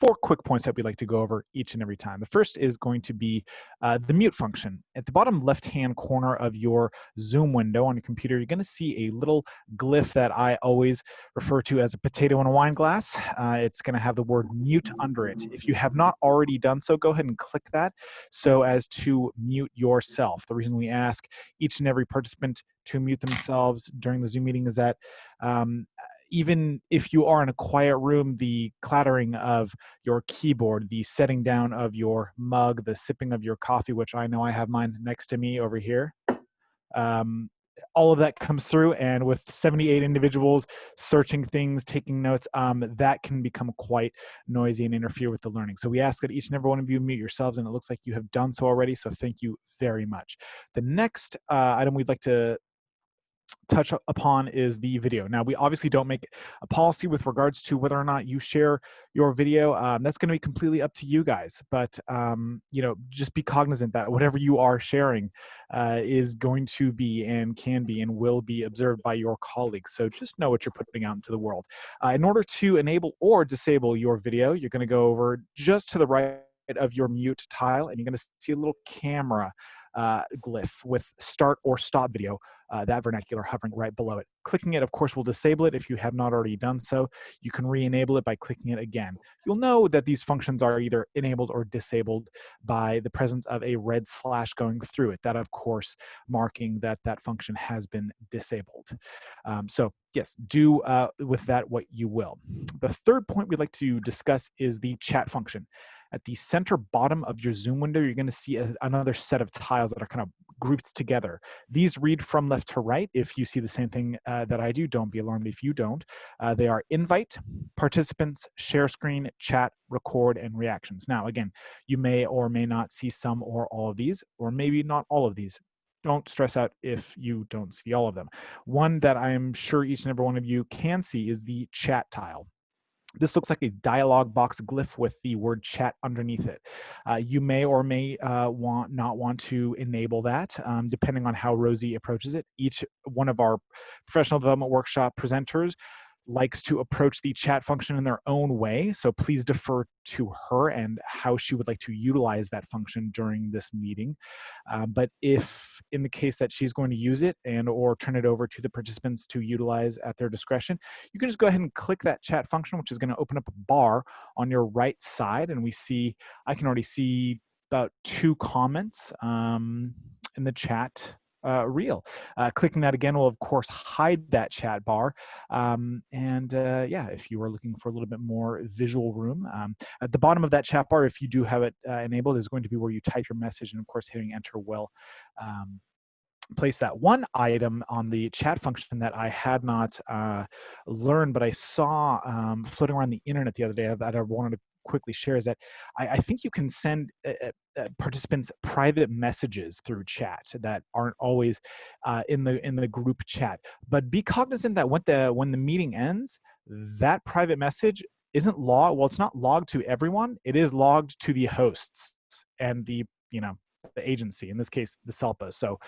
4 quick points that we like to go over each and every time. The first is going to be the mute function. At the bottom left-hand corner of your Zoom window on your computer, you're going to see a little glyph that I always refer to as a potato in a wine glass. It's going to have the word mute under it. If you have not already done so, go ahead and click that so as to mute yourself. The reason we ask each and every participant to mute themselves during the Zoom meeting is that even if you are in a quiet room, the clattering of your keyboard, the setting down of your mug, the sipping of your coffee, which I know I have mine next to me over here, all of that comes through, and with 78 individuals searching things, taking notes, that can become quite noisy and interfere with the learning. So we ask that each and every one of you mute yourselves, and it looks like you have done so already, so thank you very much. The next item we'd like to touch upon is the video. Now, we obviously don't make a policy with regards to whether or not you share your video. That's going to be completely up to you guys, but you know, just be cognizant that whatever you are sharing is going to be and can be and will be observed by your colleagues. So just know what you're putting out into the world. In order to enable or disable your video, you're going to go over just to the right of your mute tile, and you're going to see a little camera glyph with start or stop video, that vernacular hovering right below it. Clicking it, of course, will disable it if you have not already done so. You can re-enable it by clicking it again. You'll know that these functions are either enabled or disabled by the presence of a red slash going through it. That, of course, marking that that function has been disabled. So yes, do with that what you will. The third point we'd like to discuss is the chat function. At the center bottom of your Zoom window, you're going to see another set of tiles that are kind of grouped together. These read from left to right. If you see the same thing that I do, don't be alarmed if you don't. They are invite, participants, share screen, chat, record, and reactions. Now, again, you may or may not see some or all of these, or maybe not all of these. Don't stress out if you don't see all of them. One that I'm sure each and every one of you can see is the chat tile. This looks like a dialog box glyph with the word chat underneath it. You may or may not want to enable that, depending on how Rosy approaches it. Each one of our professional development workshop presenters likes to approach the chat function in their own way, so please defer to her and how she would like to utilize that function during this meeting. But if in the case that she's going to use it and or turn it over to the participants to utilize at their discretion, you can just go ahead and click that chat function, which is going to open up a bar on your right side, and I can already see about 2 comments in the chat reel. Clicking that again will, of course, hide that chat bar. Yeah, if you are looking for a little bit more visual room, at the bottom of that chat bar, if you do have it enabled, is going to be where you type your message, and of course, hitting enter will place that. One item on the chat function that I had not learned, but I saw floating around the internet the other day that I wanted to quickly share is that I think you can send participants private messages through chat that aren't always in the group chat. But be cognizant that when the meeting ends, that private message isn't logged. Well, it's not logged to everyone. It is logged to the hosts and the agency, in this case, the SELPA. So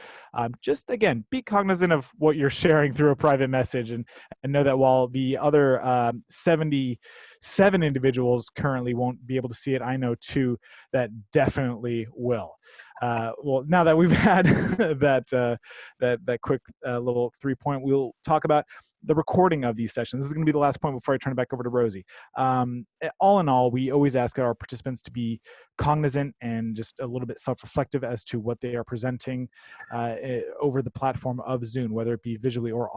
just, again, be cognizant of what you're sharing through a private message, and know that while the other 77 individuals currently won't be able to see it, I know 2 that definitely will. Well, now that we've had that quick little 3-point, we'll talk about the recording of these sessions. This is going to be the last point before I turn it back over to Rosy. All in all, we always ask our participants to be cognizant and just a little bit self-reflective as to what they are presenting over the platform of Zoom, whether it be visually or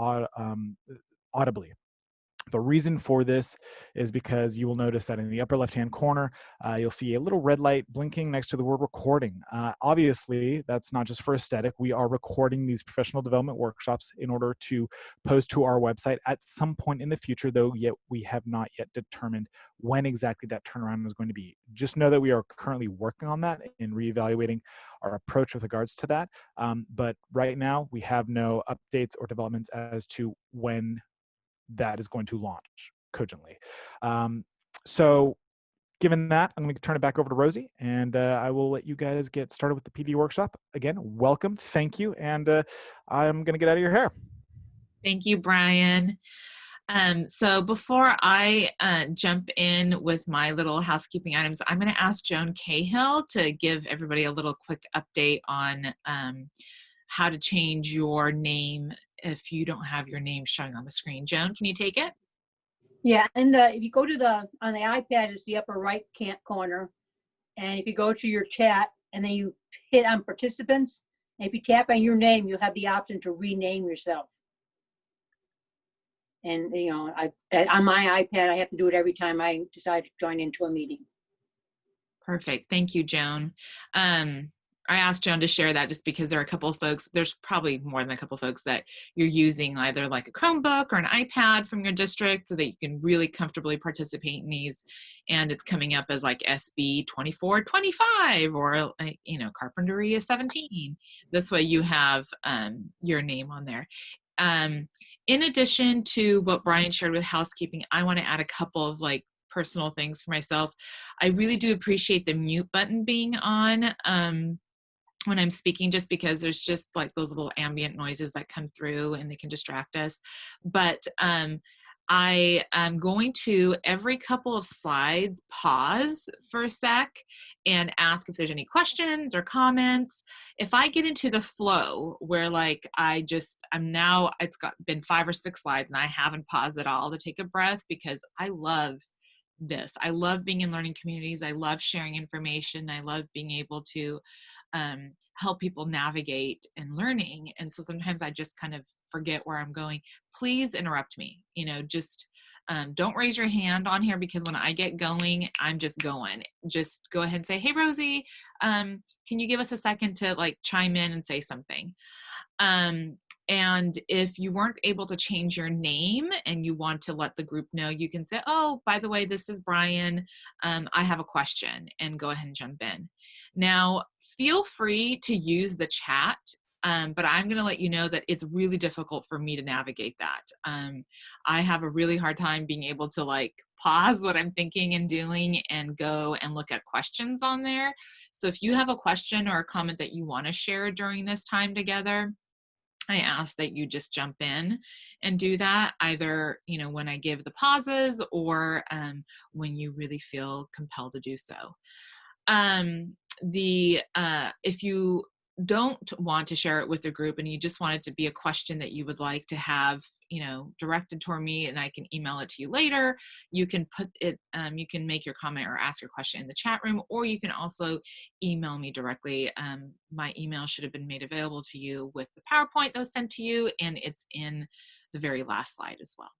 audibly. The reason for this is because you will notice that in the upper left-hand corner, you'll see a little red light blinking next to the word recording. Obviously, that's not just for aesthetic. We are recording these professional development workshops in order to post to our website at some point in the future, though yet we have not yet determined when exactly that turnaround is going to be. Just know that we are currently working on that and reevaluating our approach with regards to that. But right now, we have no updates or developments as to when that is going to launch cogently. So given that, I'm going to turn it back over to Rosy, and I will let you guys get started with the PD workshop. Again, welcome, thank you, and I'm going to get out of your hair. Thank you, Brian. So before I jump in with my little housekeeping items, I'm going to ask Joan Cahill to give everybody a little quick update on how to change your name if you don't have your name showing on the screen. Joan, can you take it? Yeah, and if you go to on the iPad, it's the upper right corner. And if you go to your chat and then you hit on participants, and if you tap on your name, you'll have the option to rename yourself. And, you know, on my iPad, I have to do it every time I decide to join into a meeting. Perfect. Thank you, Joan. I asked Joan to share that just because there are a couple of folks, there's probably more than a couple of folks that you're using either like a Chromebook or an iPad from your district so that you can really comfortably participate in these. And it's coming up as like SB 2425 or, you know, Carpentry is 17. This way you have your name on there. In addition to what Brian shared with housekeeping, I want to add a couple of like personal things for myself. I really do appreciate the mute button being on when I'm speaking, just because there's just like those little ambient noises that come through and they can distract us. But I am going to, every couple of slides, pause for a sec and ask if there's any questions or comments. If I get into the flow where like I'm now, been 5 or 6 slides and I haven't paused at all to take a breath, because I love this. I love being in learning communities. I love sharing information. I love being able to help people navigate in learning. And so sometimes I just kind of forget where I'm going. Please interrupt me. You know, just don't raise your hand on here, because when I get going, I'm just going. Just go ahead and say, hey, Rosie, can you give us a second to like chime in and say something? And if you weren't able to change your name and you want to let the group know, you can say, oh, by the way, this is Brian. I have a question, and go ahead and jump in. Now, feel free to use the chat, but I'm going to let you know that it's really difficult for me to navigate that. I have a really hard time being able to like pause what I'm thinking and doing and go and look at questions on there. So if you have a question or a comment that you want to share during this time together, I ask that you just jump in and do that, either, you know, when I give the pauses or when you really feel compelled to do so. If you don't want to share it with the group and you just want it to be a question that you would like to have, you know, directed toward me and I can email it to you later, you can put it, you can make your comment or ask your question in the chat room, or you can also email me directly. My email should have been made available to you with the PowerPoint that was sent to you, and it's in the very last slide as well.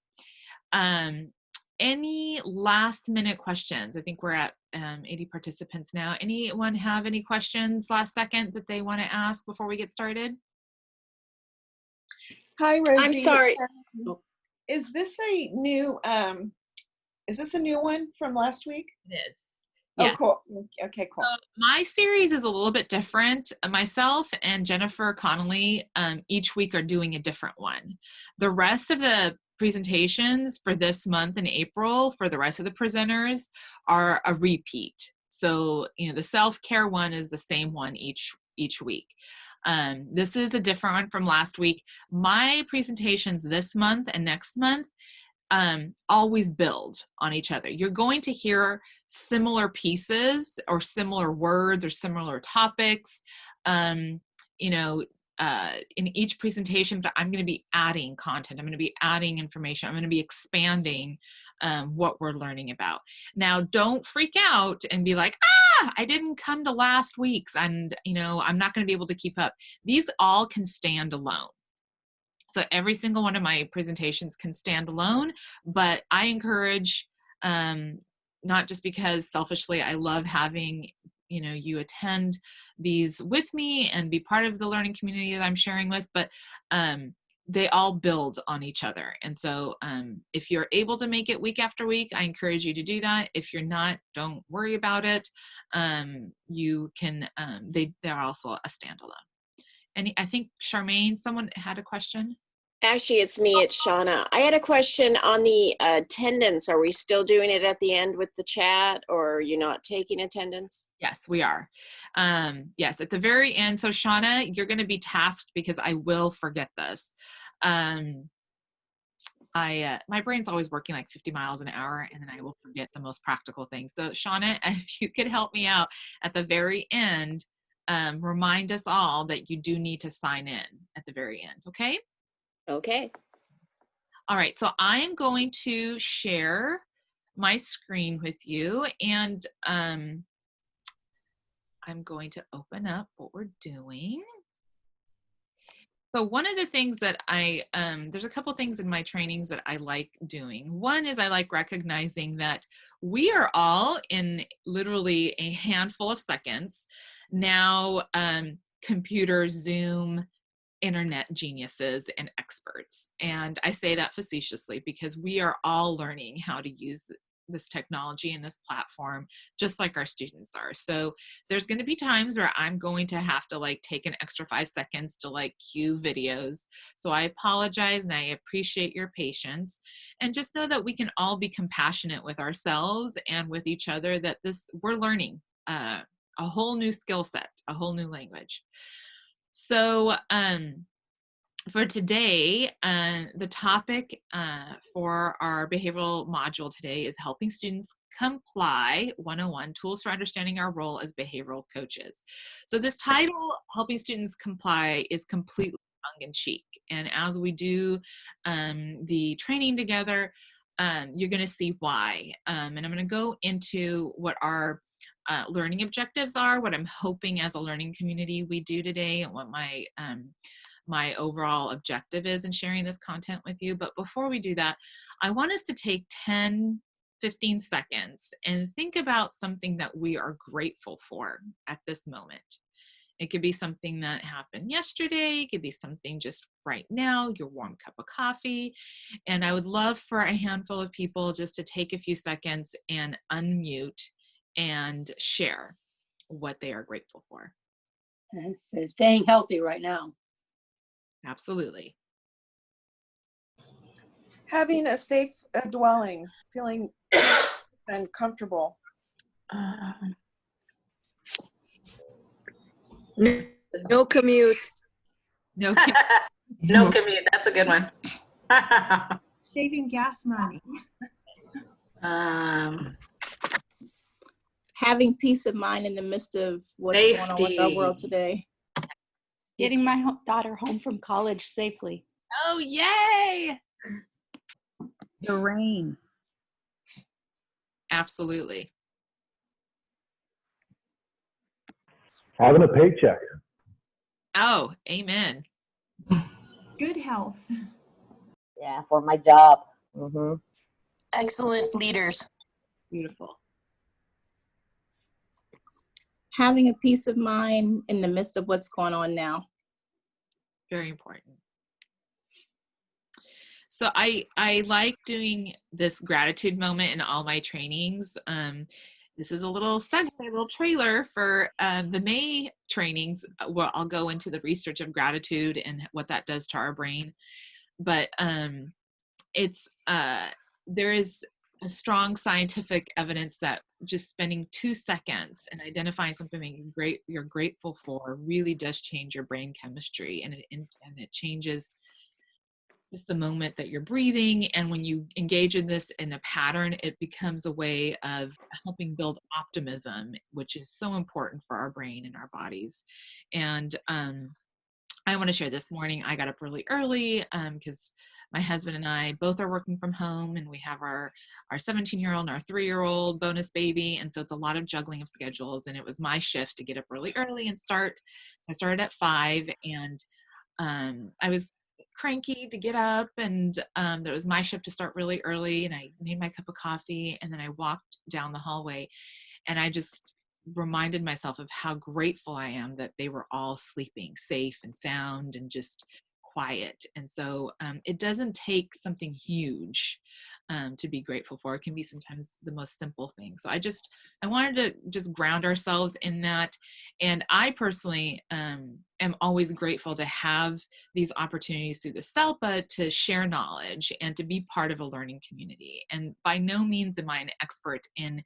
Any last minute questions? I think we're at 80 participants now. Anyone have any questions last second that they want to ask before we get started? Hi, Rosie. I'm sorry. Is this a new one from last week? It is. Oh, Yeah. cool. Okay, cool. So my series is a little bit different. Myself and Jennifer Connolly each week are doing a different one. The rest of the presentations for this month in April for the rest of the presenters are a repeat. So, you know, the self-care one is the same one each week. This is a different one from last week. My presentations this month and next month always build on each other. You're going to hear similar pieces or similar words or similar topics, you know, in each presentation, but I'm going to be adding content. I'm going to be adding information. I'm going to be expanding what we're learning about. Now, don't freak out and be like, I didn't come to last week's and, you know, I'm not going to be able to keep up. These all can stand alone. So every single one of my presentations can stand alone, but I encourage, not just because selfishly I love having, you know, you attend these with me and be part of the learning community that I'm sharing with, but they all build on each other. And so if you're able to make it week after week, I encourage you to do that. If you're not, don't worry about it. You can, they're also a standalone. And I think Charmaine, someone had a question. Actually, it's me, it's Shauna. I had a question on the attendance. Are we still doing it at the end with the chat, or are you not taking attendance? Yes, we are. Yes, at the very end. So Shauna, you're going to be tasked, because I will forget this. my brain's always working like 50 miles an hour, and then I will forget the most practical things. So Shauna, if you could help me out at the very end, remind us all that you do need to sign in at the very end, okay? Okay. All right, so I'm going to share my screen with you, and I'm going to open up what we're doing. So one of the things that there's a couple things in my trainings that I like doing. One is I like recognizing that we are all in literally a handful of seconds now computer, Zoom, internet geniuses and experts. And I say that facetiously because we are all learning how to use this technology and this platform just like our students are. So there's going to be times where I'm going to have to like take an extra 5 seconds to like cue videos. So I apologize and I appreciate your patience, and just know that we can all be compassionate with ourselves and with each other, that we're learning a whole new skill set, a whole new language. So for today, the topic for our behavioral module today is helping students comply 101, tools for understanding our role as behavioral coaches. So this title, helping students comply, is completely tongue-in-cheek. And as we do the training together, you're going to see why. And I'm going to go into what our learning objectives are, what I'm hoping as a learning community we do today, and what my overall objective is in sharing this content with you. But before we do that, I want us to take 10, 15 seconds and think about something that we are grateful for at this moment. It could be something that happened yesterday. It could be something just right now, your warm cup of coffee. And I would love for a handful of people just to take a few seconds and unmute and share what they are grateful for. And it's staying healthy right now. Absolutely. Having a safe dwelling, feeling and comfortable. No commute. No, No commute. That's a good one. Saving gas money. Having peace of mind in the midst of what's going on with our world Safety. today. Getting my daughter home from college safely. oh, yay! The rain. Absolutely. Having a paycheck. Oh, amen. Good health. Yeah, for my job. Mm-hmm. Excellent leaders. Beautiful. Having a peace of mind in the midst of what's going on now. Very important. So I like doing this gratitude moment in all my trainings. This is a little segue, a little trailer for the May trainings where I'll go into the research of gratitude and what that does to our brain. But there is a strong scientific evidence that just spending 2 seconds and identifying something that you're grateful for really does change your brain chemistry, and it changes just the moment that you're breathing. And when you engage in this in a pattern, it becomes a way of helping build optimism, which is so important for our brain and our bodies. And I want to share this morning, I got up really early because my husband and I both are working from home, and we have our 17-year-old and our 3-year-old bonus baby. And so it's a lot of juggling of schedules, and it was my shift to get up really early and start. I started at 5, and I was cranky to get up, and it was my shift to start really early, and I made my cup of coffee, and then I walked down the hallway, and I just reminded myself of how grateful I am that they were all sleeping safe and sound and just quiet. And so it doesn't take something huge to be grateful for. It can be sometimes the most simple thing. So I wanted to just ground ourselves in that. And I personally am always grateful to have these opportunities through the SELPA to share knowledge and to be part of a learning community. And by no means am I an expert in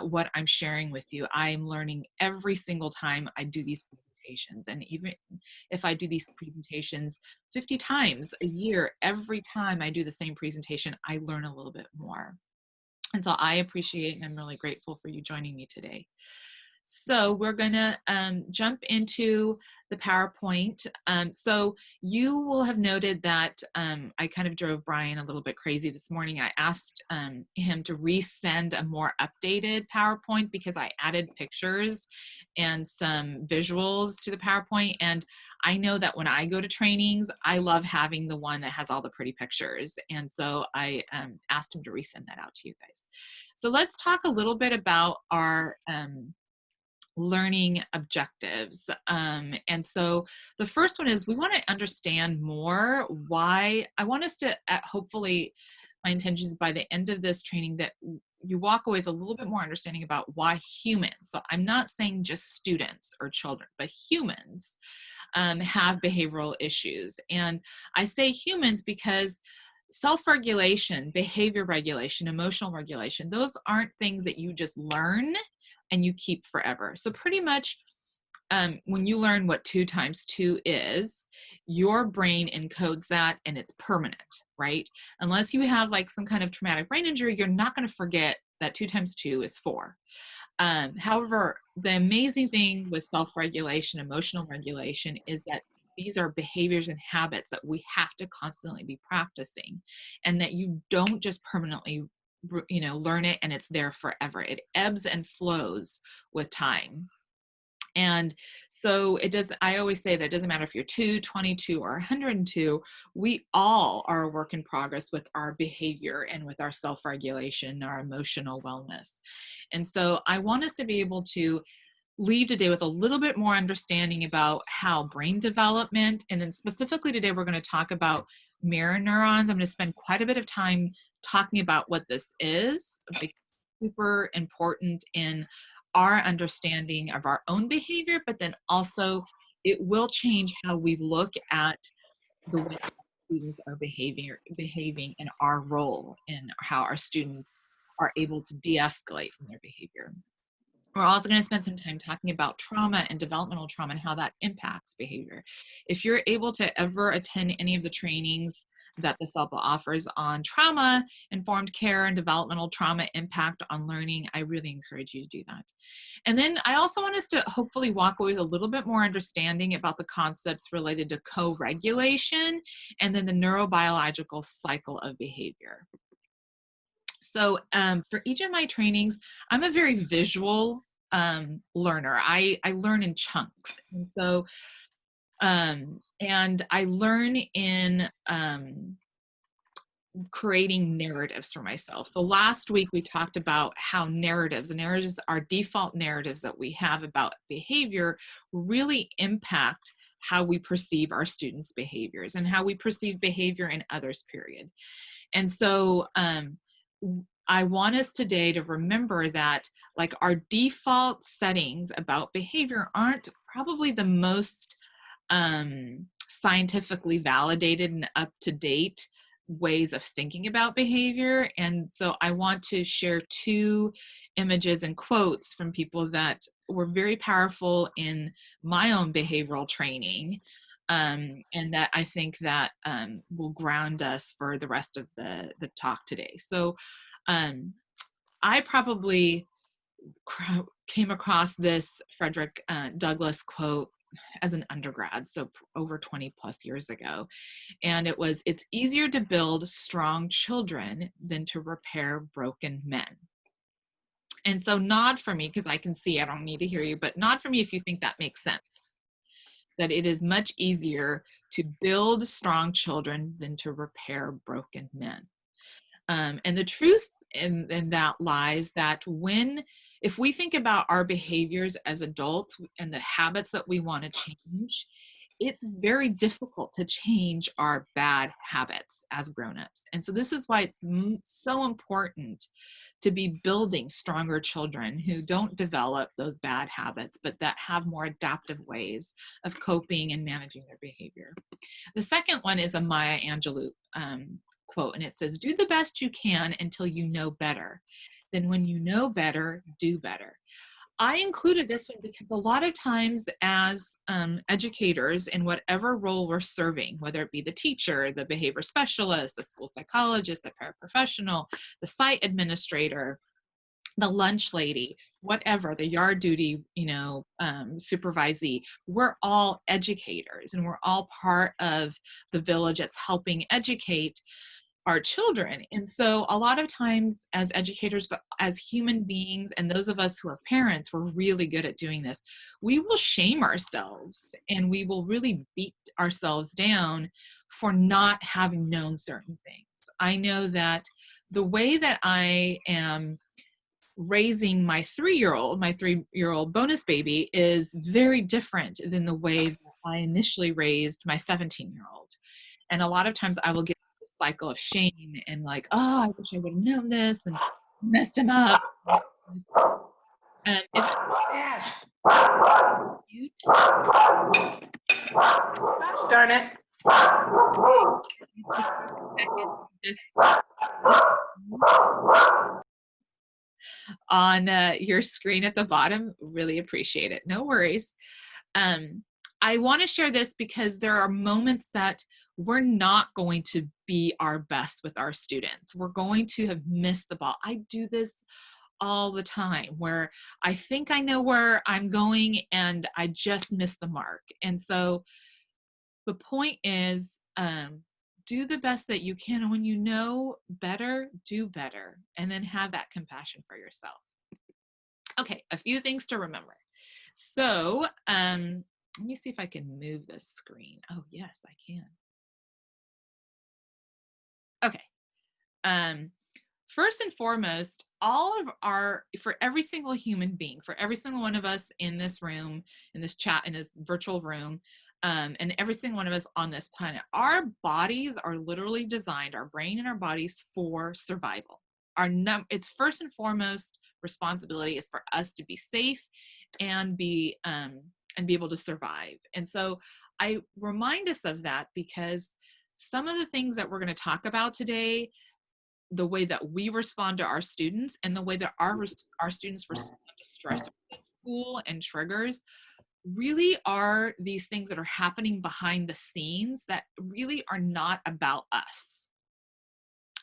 what I'm sharing with you. I am learning every single time I do these presentations. presentations. And even if I do these presentations 50 times a year, every time I do the same presentation, I learn a little bit more. And so I appreciate and I'm really grateful for you joining me today. So we're going to jump into the PowerPoint. So you will have noted that I kind of drove Brian a little bit crazy this morning. I asked him to resend a more updated PowerPoint because I added pictures and some visuals to the PowerPoint. And I know that when I go to trainings, I love having the one that has all the pretty pictures. And so I asked him to resend that out to you guys. So let's talk a little bit about our learning objectives. And so the first one is we want to understand more why. I want us to, hopefully, my intention is by the end of this training that you walk away with a little bit more understanding about why humans, so I'm not saying just students or children, but humans have behavioral issues. And I say humans because self-regulation, behavior regulation, emotional regulation, those aren't things that you just learn and you keep forever. So pretty much when you learn what 2 times 2 is, your brain encodes that and it's permanent, right? Unless you have like some kind of traumatic brain injury, you're not going to forget that 2 times 2 is 4. However, the amazing thing with self-regulation, emotional regulation, is that these are behaviors and habits that we have to constantly be practicing, and that you don't just permanently learn it and it's there forever. It ebbs and flows with time. And so I always say that it doesn't matter if you're 2, 22, or 102, we all are a work in progress with our behavior and with our self-regulation, our emotional wellness. And so I want us to be able to leave today with a little bit more understanding about how brain development, and then specifically today we're going to talk about mirror neurons. I'm going to spend quite a bit of time talking about what this is, because it's super important in our understanding of our own behavior, but then also it will change how we look at the way students are behaving and our role in how our students are able to de-escalate from their behavior. We're also going to spend some time talking about trauma and developmental trauma and how that impacts behavior. If you're able to ever attend any of the trainings that the SELPA offers on trauma-informed care and developmental trauma impact on learning, I really encourage you to do that. And then I also want us to hopefully walk away with a little bit more understanding about the concepts related to co-regulation and then the neurobiological cycle of behavior. So for each of my trainings, I'm a very visual learner. I learn in chunks. And so, and I learn in creating narratives for myself. So last week we talked about how narratives are default narratives that we have about behavior really impact how we perceive our students' behaviors and how we perceive behavior in others, period. And so I want us today to remember that like our default settings about behavior aren't probably the most scientifically validated and up-to-date ways of thinking about behavior. And so I want to share 2 images and quotes from people that were very powerful in my own behavioral training, and that I think that will ground us for the rest of the talk today. So I probably came across this Frederick Douglass quote as an undergrad, so over 20 plus years ago. And it was, "It's easier to build strong children than to repair broken men." And so nod for me, because I can see, I don't need to hear you, but nod for me if you think that makes sense. That it is much easier to build strong children than to repair broken men. And the truth in that lies that if we think about our behaviors as adults and the habits that we want to change, it's very difficult to change our bad habits as grown-ups. And so this is why it's so important to be building stronger children who don't develop those bad habits, but that have more adaptive ways of coping and managing their behavior. The second one is a Maya Angelou quote, and it says, "Do the best you can until you know better. Then when you know better, do better." I included this one because a lot of times as educators in whatever role we're serving, whether it be the teacher, the behavior specialist, the school psychologist, the paraprofessional, the site administrator, the lunch lady, whatever, the yard duty, supervisee, we're all educators and we're all part of the village that's helping educate our children. And so a lot of times as educators, but as human beings, and those of us who are parents, we're really good at doing this. We will shame ourselves and we will really beat ourselves down for not having known certain things. I know that the way that I am raising my three-year-old bonus baby is very different than the way that I initially raised my 17-year-old. And a lot of times I will get this cycle of shame and like, oh, I wish I would have known this and messed him up. If mute. Gosh darn it. Just on your screen at the bottom, really appreciate it. No worries. I want to share this because there are moments that we're not going to be our best with our students. We're going to have missed the ball. I do this all the time where I think I know where I'm going and I just miss the mark. And so the point is, do the best that you can. And when you know better, do better. And then have that compassion for yourself. Okay, a few things to remember. So let me see if I can move this screen. Oh, yes, I can. Okay. First and foremost, for every single human being, for every single one of us in this room, in this chat, in this virtual room, and every single one of us on this planet, our bodies are literally designed, our brain and our bodies, for survival. It's first and foremost responsibility is for us to be safe and be able to survive. And so I remind us of that because some of the things that we're going to talk about today, the way that we respond to our students and the way that our students respond to stress at school and triggers really are these things that are happening behind the scenes that really are not about us.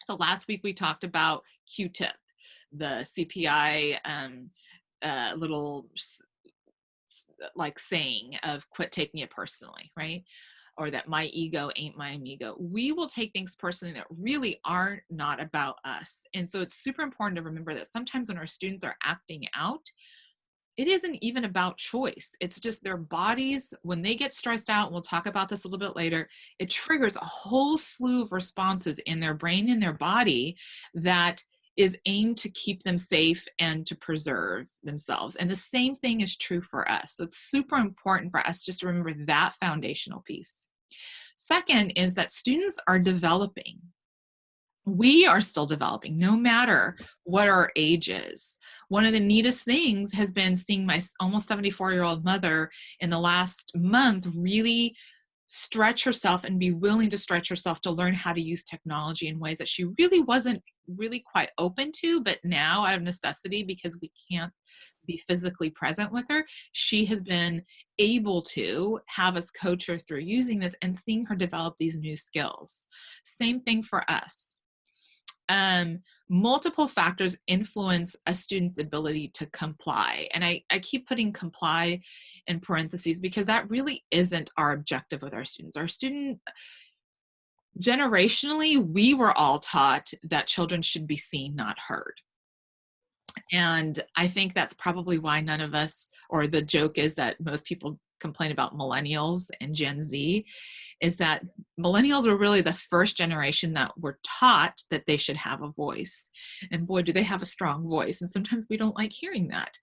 So last week we talked about Q-tip, the CPI little like saying of quit taking it personally, right? Or that my ego ain't my amigo. We will take things personally that really are not about us. And so it's super important to remember that sometimes when our students are acting out, it isn't even about choice. It's just their bodies, when they get stressed out, and we'll talk about this a little bit later, it triggers a whole slew of responses in their brain and their body that is aimed to keep them safe and to preserve themselves. And the same thing is true for us. So it's super important for us just to remember that foundational piece. Second is that students are developing. We are still developing, no matter what our age is. One of the neatest things has been seeing my almost 74-year-old mother in the last month really stretch herself and be willing to stretch herself to learn how to use technology in ways that she really wasn't really quite open to, but now out of necessity, because we can't be physically present with her, she has been able to have us coach her through using this and seeing her develop these new skills. Same thing for us. Multiple factors influence a student's ability to comply. And I keep putting comply in parentheses because that really isn't our objective with our students. Our student, generationally, we were all taught that children should be seen, not heard. And I think that's probably why none of us, or the joke is that most people complain about millennials and Gen Z, is that millennials were really the first generation that were taught that they should have a voice. And boy, do they have a strong voice. And sometimes we don't like hearing that.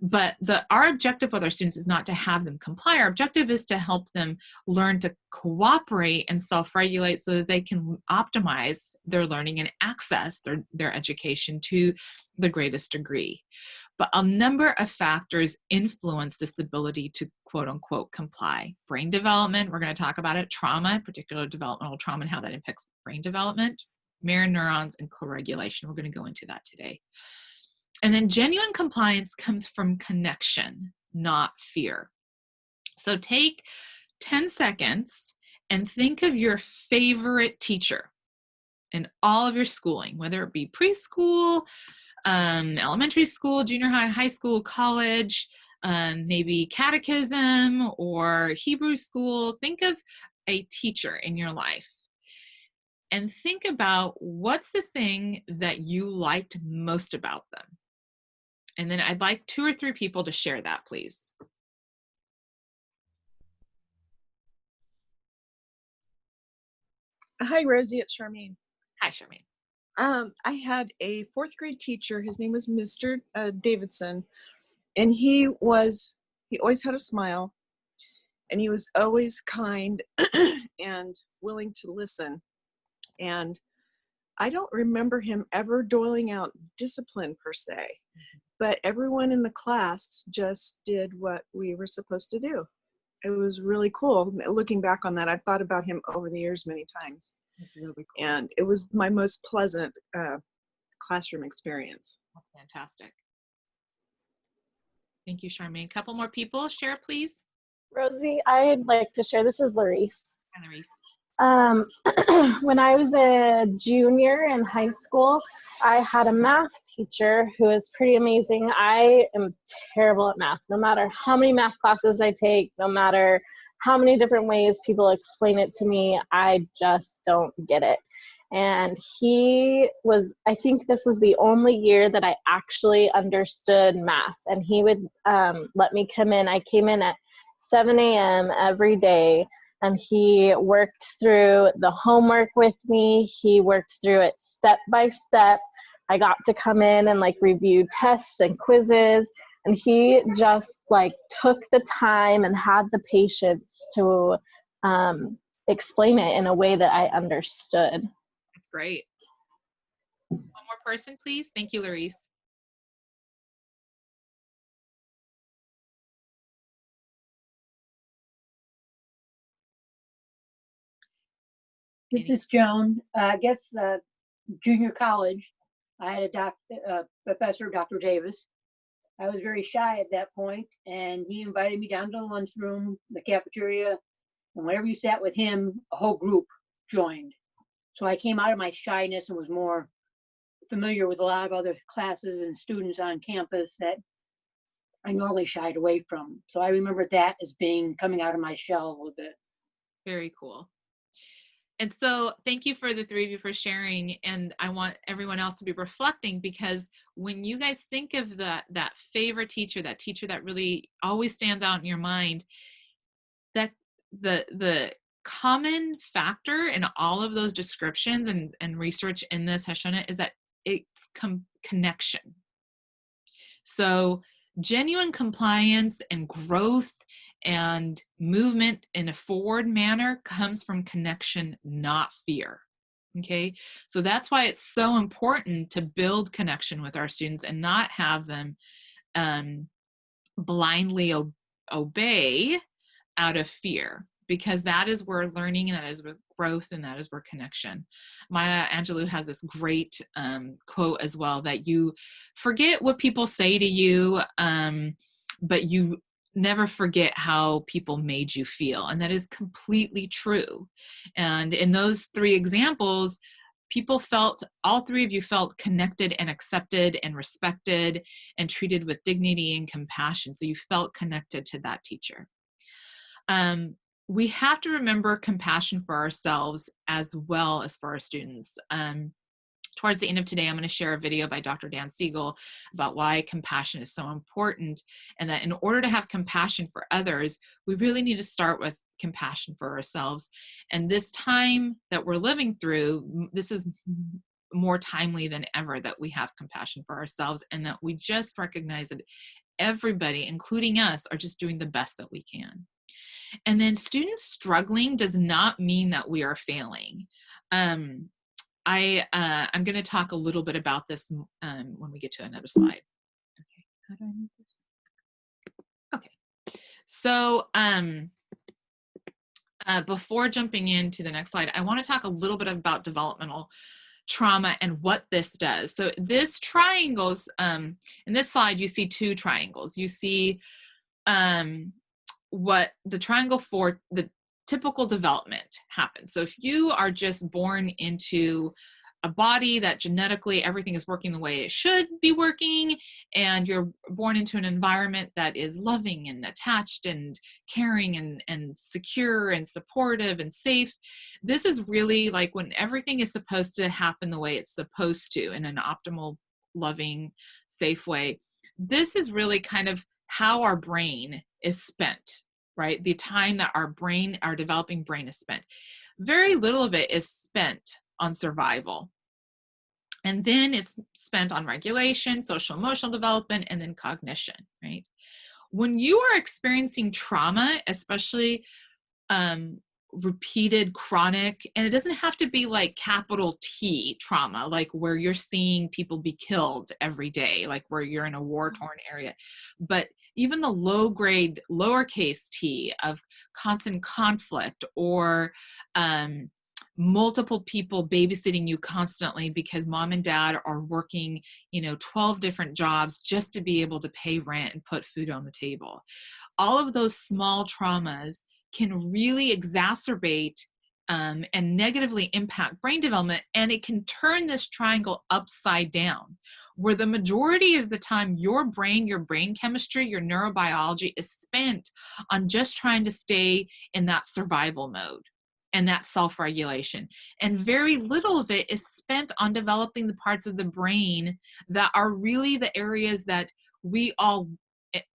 But our objective with our students is not to have them comply. Our objective is to help them learn to cooperate and self-regulate so that they can optimize their learning and access their education to the greatest degree. But a number of factors influence this ability to quote unquote comply. Brain development, we're going to talk about it. Trauma, particular developmental trauma and how that impacts brain development, mirror neurons, and co-regulation. We're going to go into that today. And then genuine compliance comes from connection, not fear. So take 10 seconds and think of your favorite teacher in all of your schooling, whether it be preschool, elementary school, junior high, high school, college, maybe catechism or Hebrew school. Think of a teacher in your life and think about what's the thing that you liked most about them. And then I'd like 2 or 3 people to share that, please. Hi, Rosie, it's Charmaine. Hi, Charmaine. I had a 4th grade teacher. His name was Mr. Davidson, and he always had a smile, and he was always kind and willing to listen. And I don't remember him ever doling out discipline per se, but everyone in the class just did what we were supposed to do. It was really cool. Looking back on that, I've thought about him over the years many times. That's really cool. And it was my most pleasant classroom experience. That's fantastic. Thank you, Charmaine. A couple more people. Share, please. Rosie, I'd like to share. This is Larice. Hi, Larice. When I was a junior in high school, I had a math teacher who was pretty amazing. I am terrible at math. No matter how many math classes I take, no matter how many different ways people explain it to me, I just don't get it. And I think this was the only year that I actually understood math. And he would let me come in. I came in at 7 a.m. every day. And he worked through the homework with me. He worked through it step by step. I got to come in and review tests and quizzes. And he just took the time and had the patience to explain it in a way that I understood. That's great. One more person, please. Thank you, Larice. This is Joan. I guess junior college, I had a professor, Dr. Davis. I was very shy at that point, and he invited me down to the lunchroom, the cafeteria, and whenever you sat with him, a whole group joined. So I came out of my shyness and was more familiar with a lot of other classes and students on campus that I normally shied away from. So I remember that as coming out of my shell a little bit. Very cool. And so thank you for the 3 of you for sharing. And I want everyone else to be reflecting, because when you guys think of that favorite teacher, that teacher that really always stands out in your mind, that the common factor in all of those descriptions and research in this has shown it is that it's connection. So genuine compliance and growth and movement in a forward manner comes from connection, not fear. Okay, so that's why it's so important to build connection with our students and not have them blindly obey out of fear, because that is where learning, and that is where growth, and that is where connection. Maya Angelou has this great quote as well, that you forget what people say to you, but you never forget how people made you feel. And that is completely true. And in those 3 examples, all 3 of you felt connected and accepted and respected and treated with dignity and compassion. So you felt connected to that teacher. We have to remember compassion for ourselves as well as for our students. Towards the end of today, I'm going to share a video by Dr. Dan Siegel about why compassion is so important, and that in order to have compassion for others, we really need to start with compassion for ourselves. And this time that we're living through, this is more timely than ever that we have compassion for ourselves, and that we just recognize that everybody, including us, are just doing the best that we can. And then students struggling does not mean that we are failing. I'm going to talk a little bit about this when we get to another slide. Okay, how do I move this? Okay, so before jumping into the next slide, I want to talk a little bit about developmental trauma and what this does. So this triangles, in this slide, you see two triangles. You see what the triangle for the typical development happens. So if you are just born into a body that genetically everything is working the way it should be working, and you're born into an environment that is loving and attached and caring and secure and supportive and safe, this is really like when everything is supposed to happen the way it's supposed to in an optimal, loving, safe way. This is really kind of how our brain is spent, right? The time that our developing brain is spent. Very little of it is spent on survival. And then it's spent on regulation, social emotional development, and then cognition, right? When you are experiencing trauma, especially repeated chronic, and it doesn't have to be like capital T trauma, like where you're seeing people be killed every day, like where you're in a war-torn area, but even the low-grade, lowercase t of constant conflict or multiple people babysitting you constantly because mom and dad are working, 12 different jobs just to be able to pay rent and put food on the table. All of those small traumas can really exacerbate and negatively impact brain development, and it can turn this triangle upside down, where the majority of the time your brain chemistry, your neurobiology is spent on just trying to stay in that survival mode and that self-regulation. And very little of it is spent on developing the parts of the brain that are really the areas that we all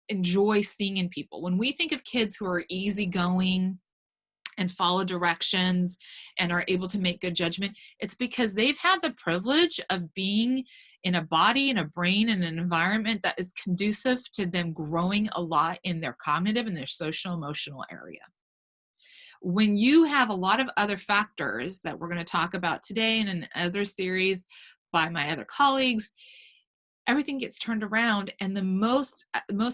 enjoy seeing in people. When we think of kids who are easygoing and follow directions and are able to make good judgment, it's because they've had the privilege of being in a body and a brain and an environment that is conducive to them growing a lot in their cognitive and their social emotional area. When you have a lot of other factors that we're going to talk about today and in another series by my other colleagues, everything gets turned around, and the most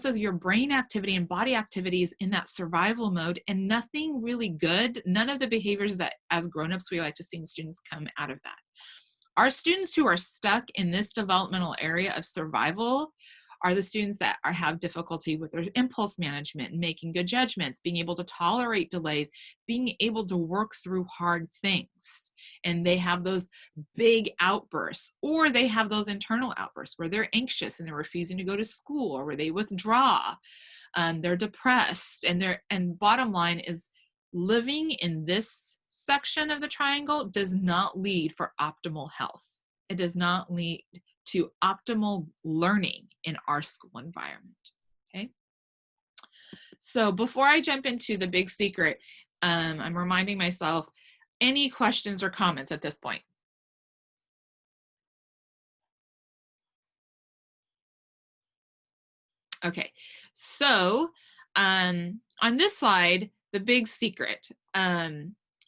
of your brain activity and body activity is in that survival mode, and nothing really good, none of the behaviors that as grown-ups we like to see in students come out of that. Our students who are stuck in this developmental area of survival are the students that have difficulty with their impulse management and making good judgments, being able to tolerate delays, being able to work through hard things. And they have those big outbursts, or they have those internal outbursts where they're anxious and they're refusing to go to school, or where they withdraw, they're depressed, and bottom line is living in this section of the triangle does not lead for optimal health. It does not lead to optimal learning in our school environment, okay? So before I jump into the big secret, I'm reminding myself, any questions or comments at this point? Okay, so on this slide, the big secret,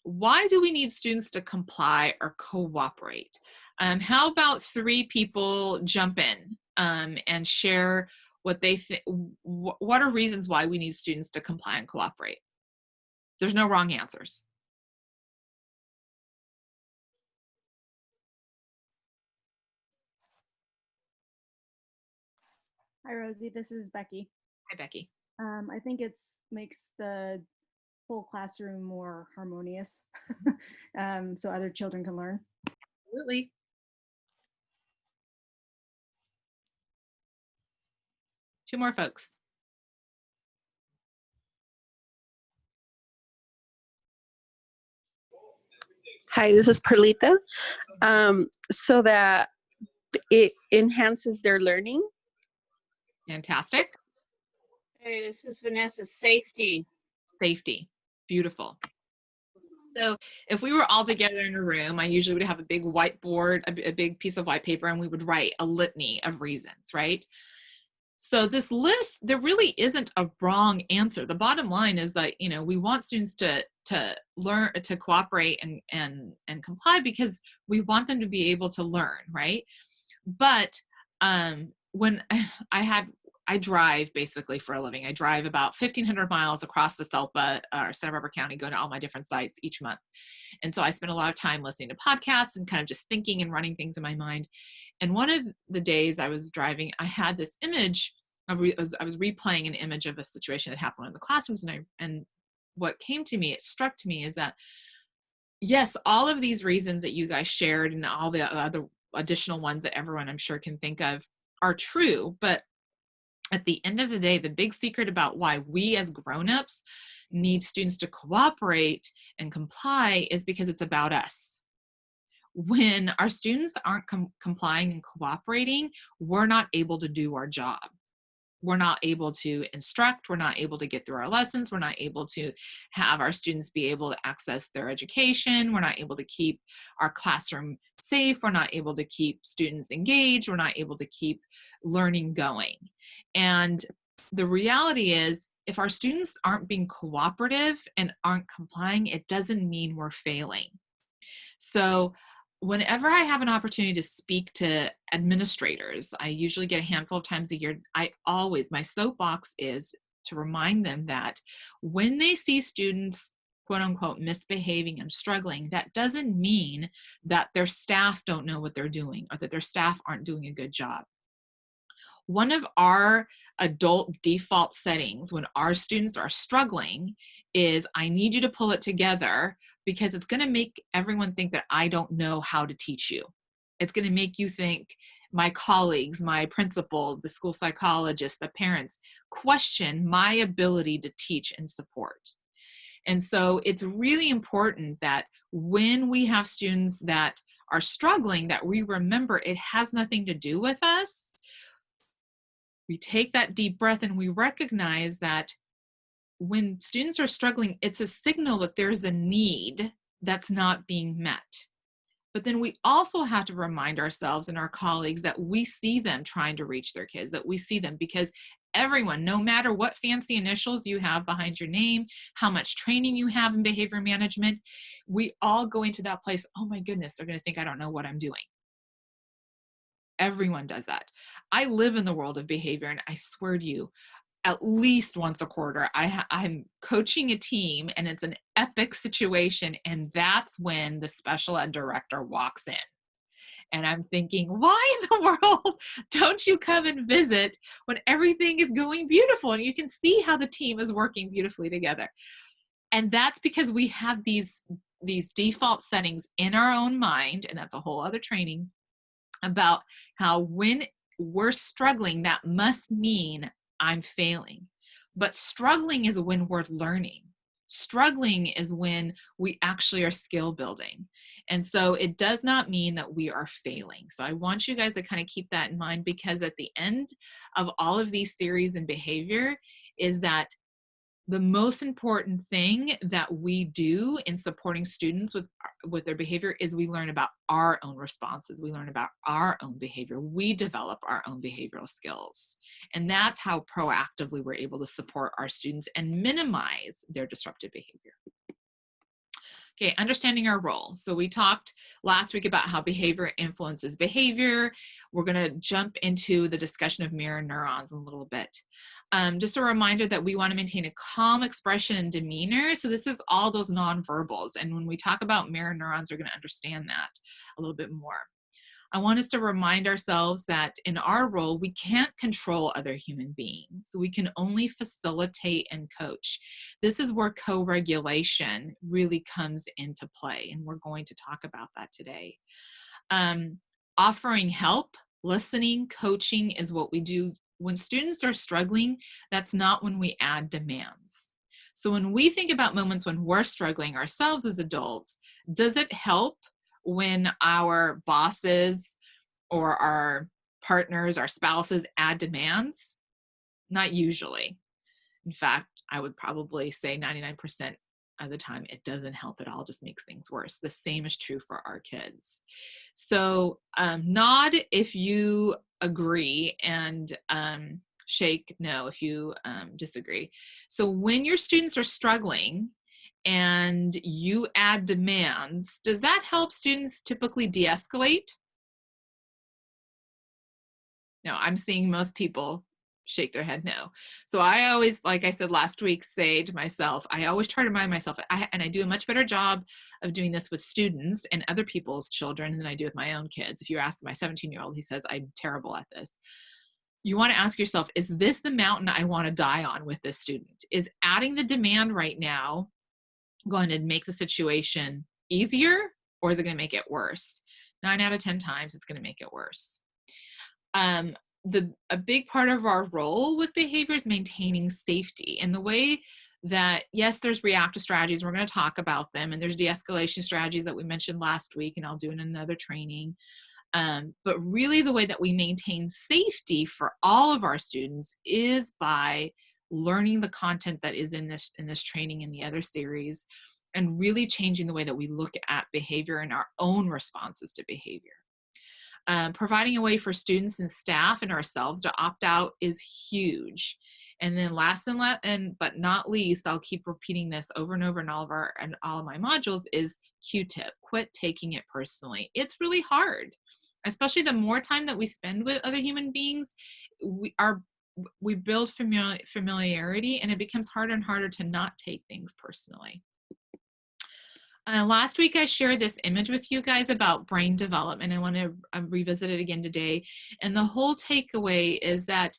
why do we need students to comply or cooperate? How about 3 people jump in and share what they think, what are reasons why we need students to comply and cooperate? There's no wrong answers. Hi, Rosie. This is Becky. Hi, Becky. I think it makes the whole classroom more harmonious so other children can learn. Absolutely. Two more folks. Hi, this is Perlita. So that it enhances their learning. Fantastic. Hey, this is Vanessa. Safety. Safety. Beautiful. So if we were all together in a room, I usually would have a big whiteboard, a big piece of white paper, and we would write a litany of reasons, right? So this list, there really isn't a wrong answer. The bottom line is that, we want students to learn, to cooperate and comply because we want them to be able to learn, right? But when I had I drive basically for a living. I drive about 1,500 miles across the SELPA or Santa Barbara County, going to all my different sites each month. And so I spend a lot of time listening to podcasts and kind of just thinking and running things in my mind. And one of the days I was driving, I had this image. I was replaying an image of a situation that happened in the classrooms, and what came to me, it struck to me, is that yes, all of these reasons that you guys shared and all the other additional ones that everyone I'm sure can think of are true, but at the end of the day, the big secret about why we as grown-ups need students to cooperate and comply is because it's about us. When our students aren't complying and cooperating, we're not able to do our job. We're not able to instruct, we're not able to get through our lessons, we're not able to have our students be able to access their education, we're not able to keep our classroom safe, we're not able to keep students engaged, we're not able to keep learning going. And the reality is, if our students aren't being cooperative and aren't complying, it doesn't mean we're failing. So whenever I have an opportunity to speak to administrators, I usually get a handful of times a year, my soapbox is to remind them that when they see students, quote unquote, misbehaving and struggling, that doesn't mean that their staff don't know what they're doing or that their staff aren't doing a good job. One of our adult default settings when our students are struggling is, I need you to pull it together, because it's going to make everyone think that I don't know how to teach you. It's going to make you think, my colleagues, my principal, the school psychologist, the parents, question my ability to teach and support. And so it's really important that when we have students that are struggling, that we remember it has nothing to do with us. We take that deep breath and we recognize that when students are struggling, it's a signal that there's a need that's not being met. But then we also have to remind ourselves and our colleagues that we see them trying to reach their kids, that we see them, because everyone, no matter what fancy initials you have behind your name, how much training you have in behavior management, we all go into that place, oh my goodness, they're going to think I don't know what I'm doing. Everyone does that. I live in the world of behavior, and I swear to you, at least once a quarter, I'm coaching a team and it's an epic situation, and that's when the special ed director walks in. And I'm thinking, why in the world don't you come and visit when everything is going beautiful and you can see how the team is working beautifully together? And that's because we have these default settings in our own mind, and that's a whole other training about how when we're struggling, that must mean I'm failing. But struggling is when we're learning. Struggling is when we actually are skill building. And so it does not mean that we are failing. So I want you guys to kind of keep that in mind, because at the end of all of these series in behavior is that the most important thing that we do in supporting students with their behavior is we learn about our own responses. We learn about our own behavior. We develop our own behavioral skills. And that's how proactively we're able to support our students and minimize their disruptive behavior. Okay, understanding our role. So we talked last week about how behavior influences behavior. We're going to jump into the discussion of mirror neurons in a little bit. Just a reminder that we want to maintain a calm expression and demeanor. So this is all those nonverbals. And when we talk about mirror neurons, we're going to understand that a little bit more. I want us to remind ourselves that in our role, we can't control other human beings. We can only facilitate and coach. This is where co-regulation really comes into play, and we're going to talk about that today. Offering help, listening, coaching is what we do. When students are struggling, that's not when we add demands. So when we think about moments when we're struggling ourselves as adults, does it help when our bosses or our partners, our spouses add demands? Not usually. In fact, I would probably say 99% of the time it doesn't help at all, just makes things worse. The same is true for our kids. So nod if you agree, and shake no if you disagree. So when your students are struggling and you add demands, does that help students typically de-escalate? No, I'm seeing most people shake their head no. So I always, like I said last week, say to myself, I always try to remind myself, and I do a much better job of doing this with students and other people's children than I do with my own kids. If you ask my 17-year-old, he says, I'm terrible at this. You want to ask yourself, is this the mountain I want to die on with this student? Is adding the demand right now going to make the situation easier, or is it going to make it worse? 9 out of 10 times, it's going to make it worse. A big part of our role with behavior is maintaining safety. And the way that, yes, there's reactive strategies, we're going to talk about them, and there's de-escalation strategies that we mentioned last week, and I'll do in another training. But really the way that we maintain safety for all of our students is by learning the content that is in this training in the other series, and really changing the way that we look at behavior and our own responses to behavior. Providing a way for students and staff and ourselves to opt out is huge. And then last but not least, I'll keep repeating this over and over in all of my modules, is Q-tip: quit taking it personally. It's really hard, especially the more time that we spend with other human beings. We build familiarity, and it becomes harder and harder to not take things personally. Last week I shared this image with you guys about brain development. I want to revisit it again today. And the whole takeaway is that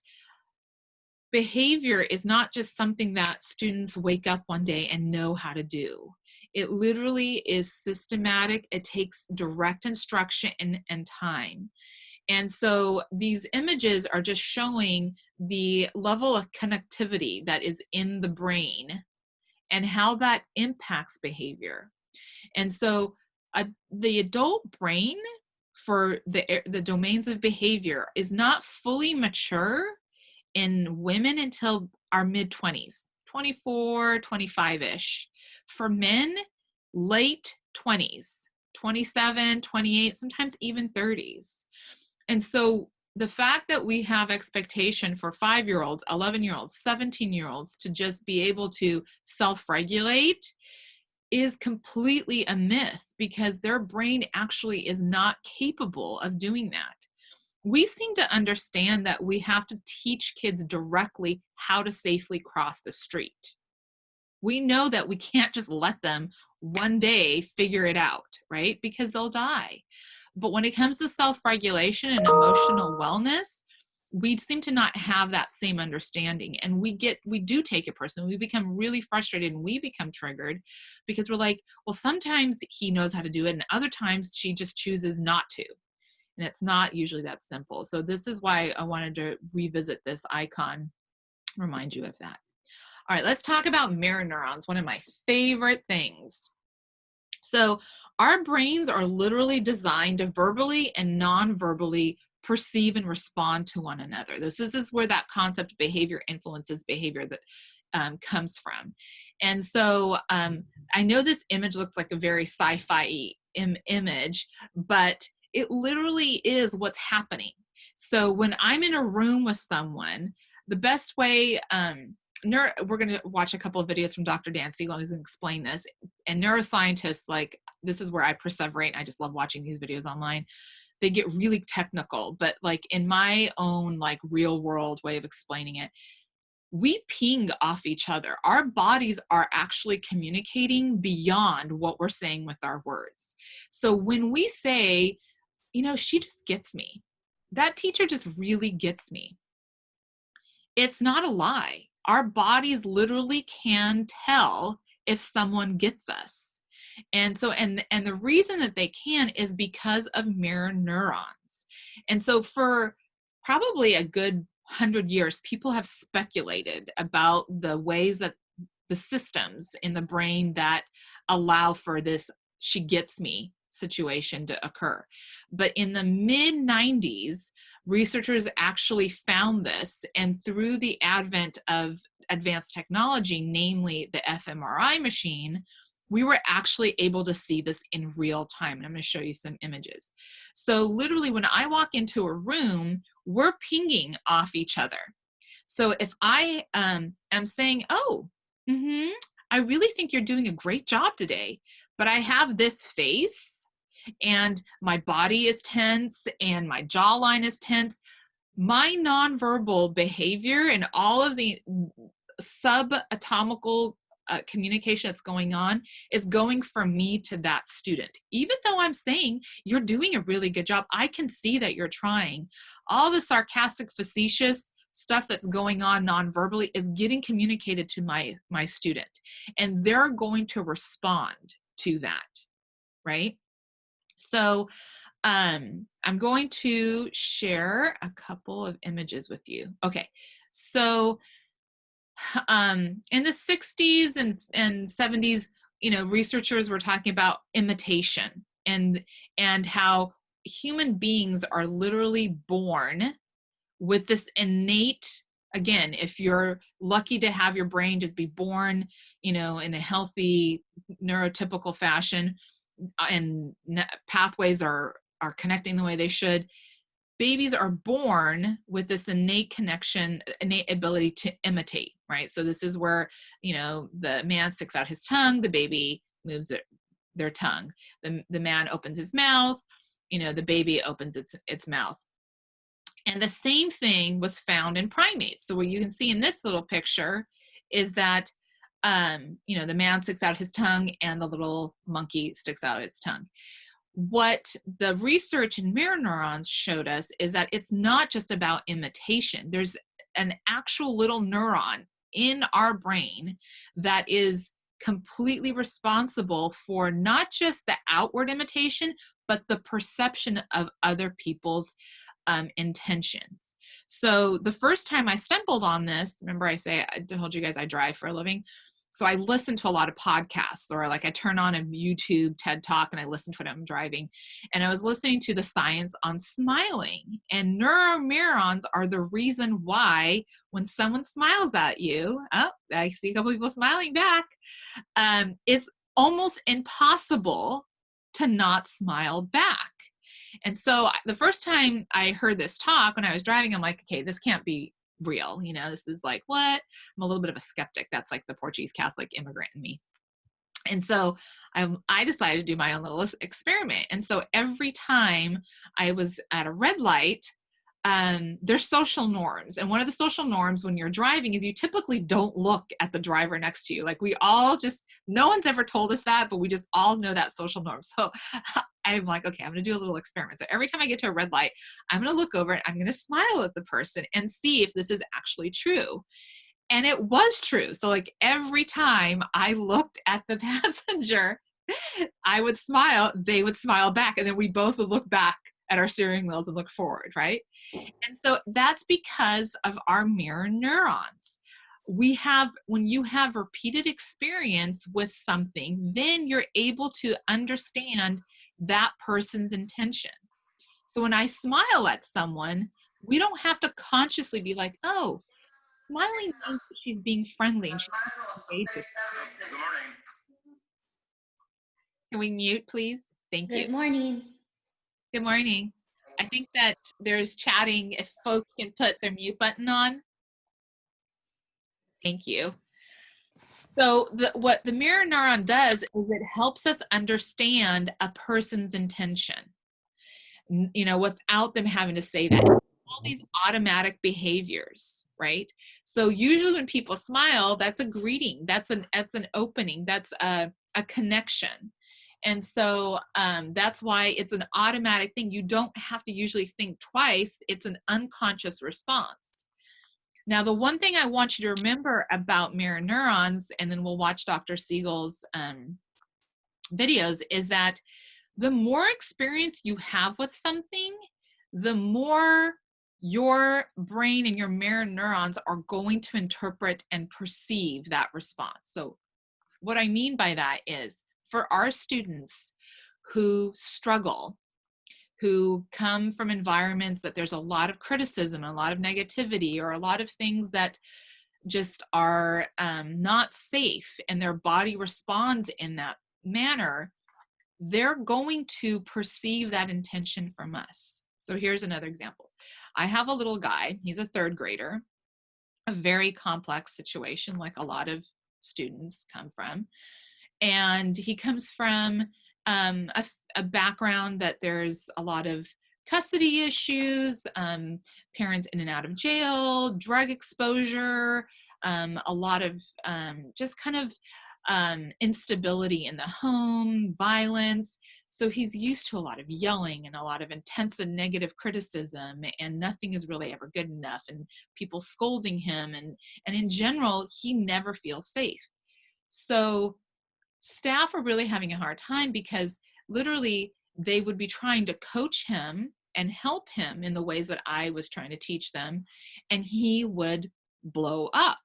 behavior is not just something that students wake up one day and know how to do. It literally is systematic. It takes direct instruction and time. And so these images are just showing the level of connectivity that is in the brain and how that impacts behavior. And so the adult brain for the domains of behavior is not fully mature in women until our mid-20s, 24, 25-ish. For men, late 20s, 27, 28, sometimes even 30s. And so the fact that we have expectation for 5-year-olds, 11-year-olds, 17-year-olds to just be able to self-regulate is completely a myth, because their brain actually is not capable of doing that. We seem to understand that we have to teach kids directly how to safely cross the street. We know that we can't just let them one day figure it out, right? Because they'll die. But when it comes to self-regulation and emotional wellness, we seem to not have that same understanding, and we do take it personally. We become really frustrated and we become triggered because we're like, well, sometimes he knows how to do it and other times she just chooses not to. And it's not usually that simple. So this is why I wanted to revisit this icon, remind you of that. All right, let's talk about mirror neurons, one of my favorite things. So our brains are literally designed to verbally and non-verbally perceive and respond to one another. This is where that concept of behavior influences behavior that comes from. And so I know this image looks like a very sci-fi image, but it literally is what's happening. So when I'm in a room with someone, the best way, we're going to watch a couple of videos from Dr. Dan Siegel, who's going to explain this. And neuroscientists, like, this is where I perseverate. And I just love watching these videos online. They get really technical, but like in my own like real world way of explaining it, we ping off each other. Our bodies are actually communicating beyond what we're saying with our words. So when we say, you know, she just gets me, that teacher just really gets me, it's not a lie. Our bodies literally can tell if someone gets us. And so, and the reason that they can is because of mirror neurons. And so for probably a good 100 years, people have speculated about the ways that the systems in the brain that allow for this "she gets me" situation to occur. But in the mid-90s, researchers actually found this, and through the advent of advanced technology, namely the fMRI machine, we were actually able to see this in real time. And I'm going to show you some images. So literally when I walk into a room, we're pinging off each other. So if I am saying, oh, I really think you're doing a great job today, but I have this face and my body is tense and my jawline is tense, my nonverbal behavior and all of the subatomical communication that's going on is going from me to that student. Even though I'm saying you're doing a really good job, I can see that you're trying. All the sarcastic, facetious stuff that's going on non-verbally is getting communicated to my student, and they're going to respond to that, right? So I'm going to share a couple of images with you. Okay, so in the 60s and 70s, researchers were talking about imitation and how human beings are literally born with this innate, again, if you're lucky to have your brain just be born, in a healthy neurotypical fashion, and pathways are connecting the way they should, babies are born with this innate connection, innate ability to imitate, right? So this is where, the man sticks out his tongue, the baby moves their tongue. The man opens his mouth, the baby opens its mouth. And the same thing was found in primates. So what you can see in this little picture is that, the man sticks out his tongue and the little monkey sticks out its tongue. What the research in mirror neurons showed us is that it's not just about imitation. There's an actual little neuron in our brain that is completely responsible for not just the outward imitation, but the perception of other people's intentions. So the first time I stumbled on this, remember I told you guys I drive for a living. So I listen to a lot of podcasts, or like I turn on a YouTube TED Talk and I listen to it when I'm driving. And I was listening to the science on smiling, and neuroneurons are the reason why when someone smiles at you, oh, I see a couple people smiling back, it's almost impossible to not smile back. And so the first time I heard this talk when I was driving, I'm like, okay, this can't be real. This is like, what? I'm a little bit of a skeptic. That's like the Portuguese Catholic immigrant in me. And so I decided to do my own little experiment. And so every time I was at a red light, there's social norms. And one of the social norms when you're driving is you typically don't look at the driver next to you. Like we all no one's ever told us that, but we just all know that social norm. So I'm like, okay, I'm going to do a little experiment. So every time I get to a red light, I'm going to look over and I'm going to smile at the person and see if this is actually true. And it was true. So like every time I looked at the passenger, I would smile, they would smile back. And then we both would look back at our steering wheels and look forward, right? And so that's because of our mirror neurons. When you have repeated experience with something, then you're able to understand that person's intention. So when I smile at someone, we don't have to consciously be like, oh, smiling means that she's being friendly and she's engaged with us. Can we mute, please? Thank you. Good morning. Good morning. I think that there's chatting. If folks can put their mute button on. Thank you. So what the mirror neuron does is it helps us understand a person's intention, without them having to say that. All these automatic behaviors, right? So usually when people smile, that's a greeting, that's an opening, that's a connection. And so that's why it's an automatic thing. You don't have to usually think twice. It's an unconscious response. Now, the one thing I want you to remember about mirror neurons, and then we'll watch Dr. Siegel's videos, is that the more experience you have with something, the more your brain and your mirror neurons are going to interpret and perceive that response. So what I mean by that is, for our students who struggle, who come from environments that there's a lot of criticism, a lot of negativity, or a lot of things that just are not safe, and their body responds in that manner, they're going to perceive that intention from us. So here's another example. I have a little guy, he's a third grader, a very complex situation like a lot of students come from. And he comes from a background that there's a lot of custody issues, parents in and out of jail, drug exposure, a lot of just kind of instability in the home, violence. So he's used to a lot of yelling and a lot of intense and negative criticism, and nothing is really ever good enough, and people scolding him, and in general, he never feels safe. So staff are really having a hard time because literally they would be trying to coach him and help him in the ways that I was trying to teach them, and he would blow up.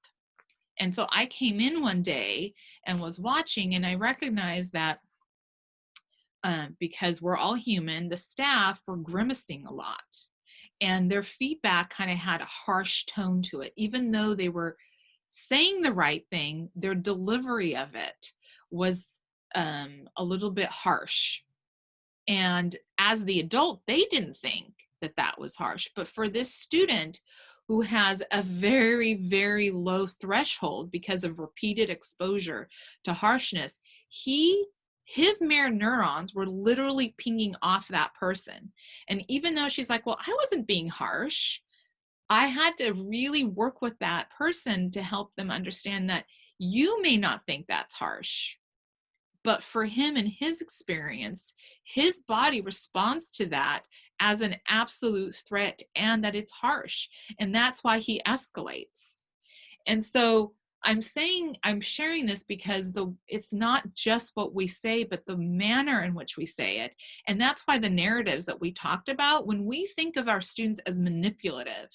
And so I came in one day and was watching, and I recognized that because we're all human, the staff were grimacing a lot, and their feedback kind of had a harsh tone to it. Even though they were saying the right thing, their delivery of it was a little bit harsh. And as the adult, they didn't think that that was harsh. But for this student who has a very, very low threshold because of repeated exposure to harshness, his mirror neurons were literally pinging off that person. And even though she's like, well, I wasn't being harsh, I had to really work with that person to help them understand that you may not think that's harsh, but for him and his experience, his body responds to that as an absolute threat, and that it's harsh. And that's why he escalates. And so I'm sharing this because it's not just what we say, but the manner in which we say it. And that's why the narratives that we talked about, when we think of our students as manipulative,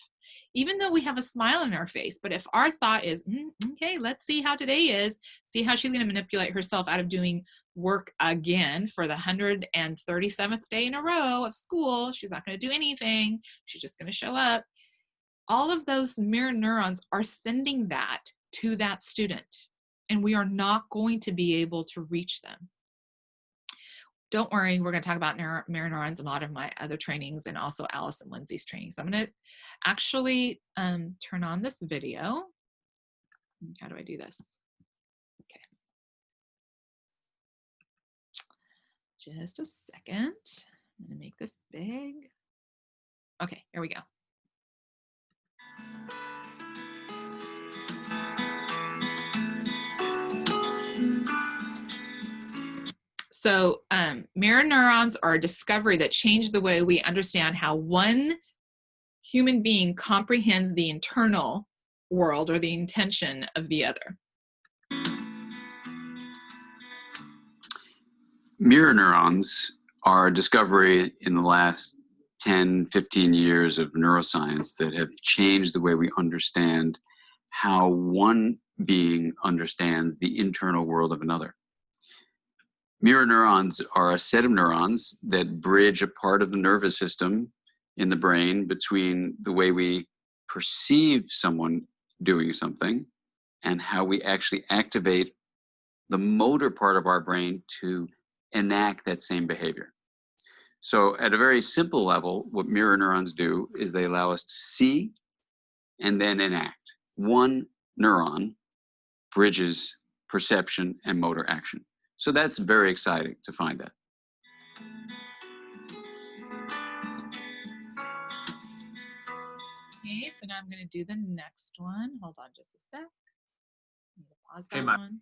even though we have a smile on our face, but if our thought is, okay, let's see how today is, see how she's going to manipulate herself out of doing work again for the 137th day in a row of school, she's not going to do anything, she's just going to show up. All of those mirror neurons are sending that to that student, and we are not going to be able to reach them. Don't worry, we're going to talk about mirror neurons in a lot of my other trainings, and also Alice and Lindsay's training. So I'm going to actually turn on this video. How do I do this? Okay. Just a second. I'm going to make this big. Okay, here we go. So mirror neurons are a discovery that changed the way we understand how one human being comprehends the internal world or the intention of the other. Mirror neurons are a discovery in the last 10, 15 years of neuroscience that have changed the way we understand how one being understands the internal world of another. Mirror neurons are a set of neurons that bridge a part of the nervous system in the brain between the way we perceive someone doing something and how we actually activate the motor part of our brain to enact that same behavior. So at a very simple level, what mirror neurons do is they allow us to see and then enact. One neuron bridges perception and motor action. So that's very exciting to find that. Okay, so now I'm going to do the next one. Hold on just a sec. I'm going to pause that one.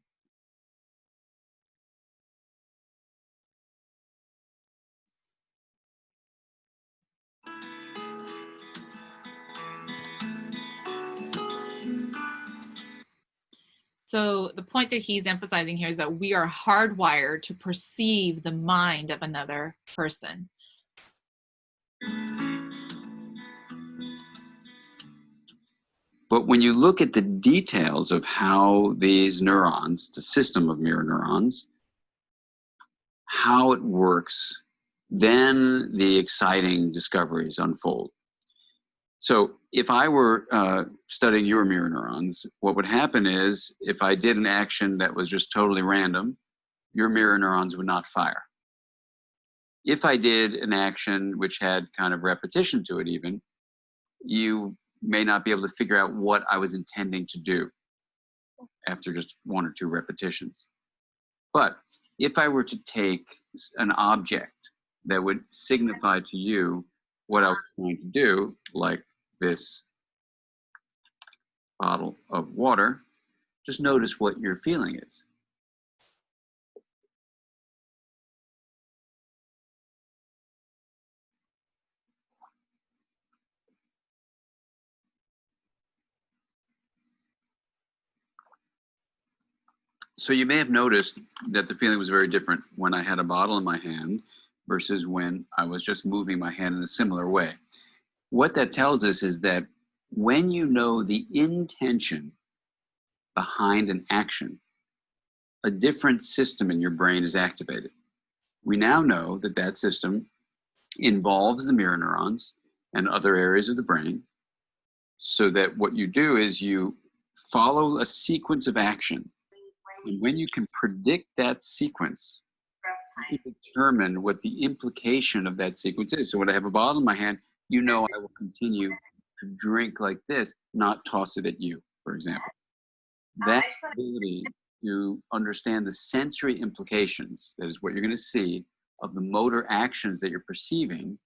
So the point that he's emphasizing here is that we are hardwired to perceive the mind of another person. But when you look at the details of how these neurons, the system of mirror neurons, how it works, then the exciting discoveries unfold. So if I were studying your mirror neurons, what would happen is if I did an action that was just totally random, your mirror neurons would not fire. If I did an action which had kind of repetition to it even, you may not be able to figure out what I was intending to do after just one or two repetitions. But if I were to take an object that would signify to you what I was trying to do, like this bottle of water, just notice what your feeling is. So you may have noticed that the feeling was very different when I had a bottle in my hand versus when I was just moving my hand in a similar way. What that tells us is that when you know the intention behind an action, a different system in your brain is activated. We now know that that system involves the mirror neurons and other areas of the brain, so that what you do is you follow a sequence of action. And when you can predict that sequence, you can determine what the implication of that sequence is. So when I have a bottle in my hand, you know I will continue to drink like this, not toss it at you, for example. That ability to understand the sensory implications, that is what you're going to see, of the motor actions that you're perceiving,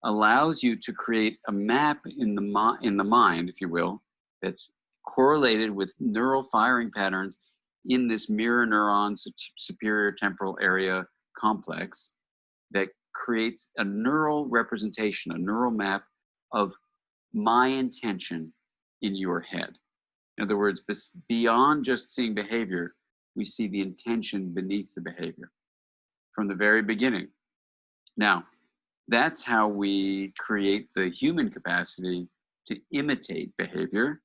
allows you to create a map in the mind, if you will, that's correlated with neural firing patterns in this mirror neuron superior temporal area complex that creates a neural representation, a neural map of my intention in your head. In other words, beyond just seeing behavior, we see the intention beneath the behavior from the very beginning. Now, that's how we create the human capacity to imitate behavior.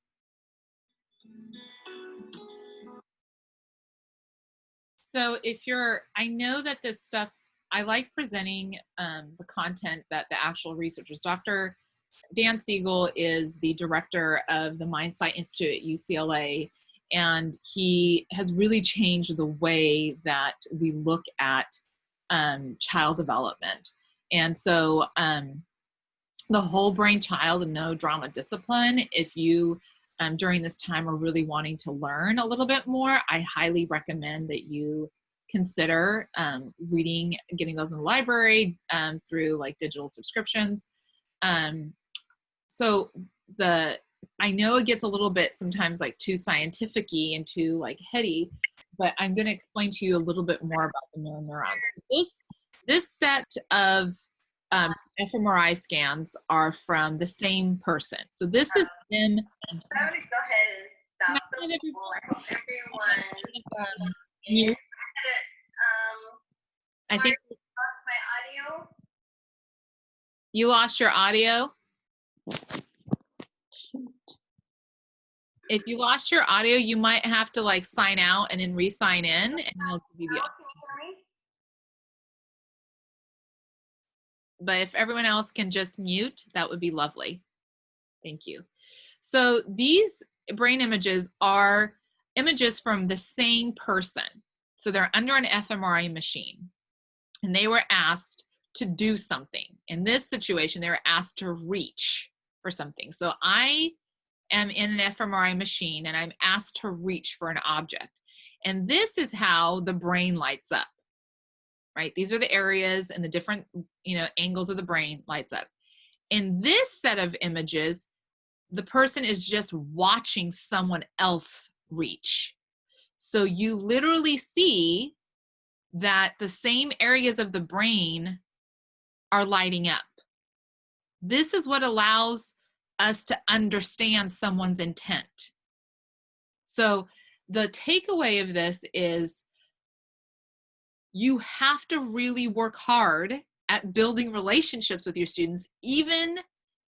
So if you're, I know that this stuff's, I like presenting the content that the actual researchers, Dr. Dan Siegel is the director of the MindSight Institute at UCLA, and he has really changed the way that we look at child development. And so the whole brain child and no drama discipline, if you during this time are really wanting to learn a little bit more, I highly recommend that you consider reading, getting those in the library through like digital subscriptions. So I know it gets a little bit sometimes like too scientific-y and too like heady, but I'm going to explain to you a little bit more about the mirror neurons. This set of fMRI scans are from the same person. So this is them. I'm going to go ahead and stop the poll. I hope everyone is I think lost my audio. You lost your audio. If you lost your audio, you might have to like sign out and then re-sign in, and they'll give you the option. But if everyone else can just mute, that would be lovely. Thank you. So these brain images are images from the same person. So they're under an fMRI machine, and they were asked to do something. In this situation, they were asked to reach for something. So I am in an fMRI machine, and I'm asked to reach for an object. And this is how the brain lights up, right? These are the areas and the different, angles of the brain lights up. In this set of images, the person is just watching someone else reach. So you literally see that the same areas of the brain are lighting up. This is what allows us to understand someone's intent. So the takeaway of this is you have to really work hard at building relationships with your students, even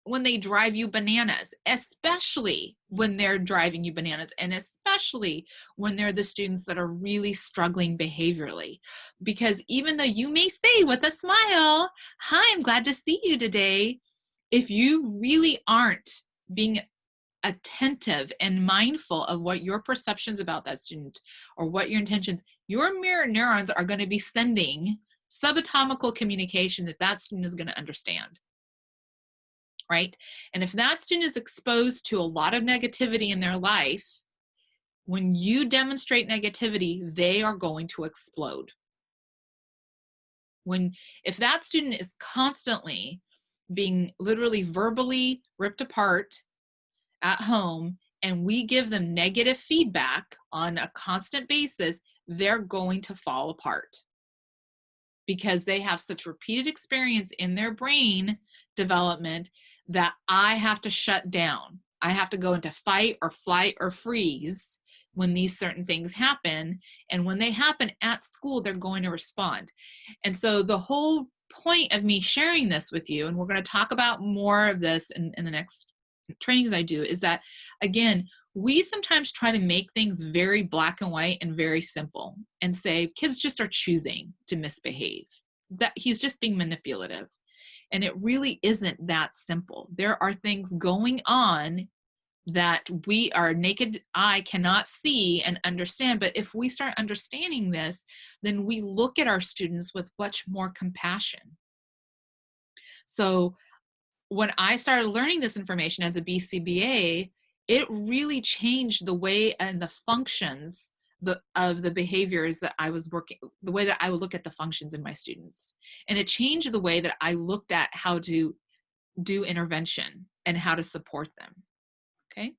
when they drive you bananas, especially when they're driving you bananas, and especially when they're the students that are really struggling behaviorally. Because even though you may say with a smile, "Hi, I'm glad to see you today," if you really aren't being attentive and mindful of what your perceptions about that student or what your intentions, your mirror neurons are going to be sending subatomical communication that student is going to understand. Right? And if that student is exposed to a lot of negativity in their life, when you demonstrate negativity, they are going to explode. If that student is constantly being literally verbally ripped apart at home, and we give them negative feedback on a constant basis, they're going to fall apart because they have such repeated experience in their brain development that I have to shut down. I have to go into fight or flight or freeze when these certain things happen. And when they happen at school, they're going to respond. And so the whole point of me sharing this with you, and we're going to talk about more of this in the next trainings I do, is that, again, we sometimes try to make things very black and white and very simple and say kids just are choosing to misbehave, that he's just being manipulative. And it really isn't that simple. There are things going on that our naked eye cannot see and understand. But if we start understanding this, then we look at our students with much more compassion. So when I started learning this information as a BCBA, it really changed the way and the functions of the behaviors that I was working, the way that I would look at the functions in my students. And it changed the way that I looked at how to do intervention and how to support them. Okay.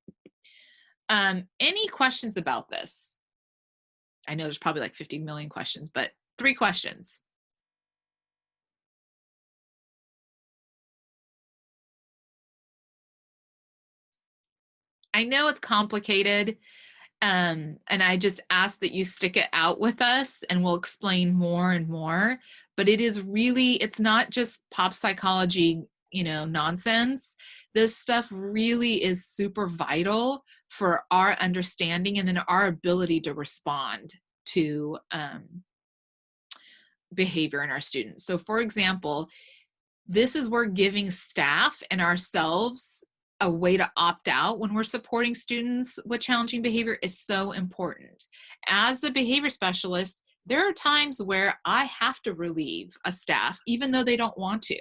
Any questions about this? I know there's probably like 50 million questions, but 3 questions. I know it's complicated, and I just ask that you stick it out with us and we'll explain more and more, but it is really, it's not just pop psychology, nonsense. This stuff really is super vital for our understanding and then our ability to respond to behavior in our students. So for example, this is where giving staff and ourselves a way to opt out when we're supporting students with challenging behavior is so important. As the behavior specialist, there are times where I have to relieve a staff even though they don't want to.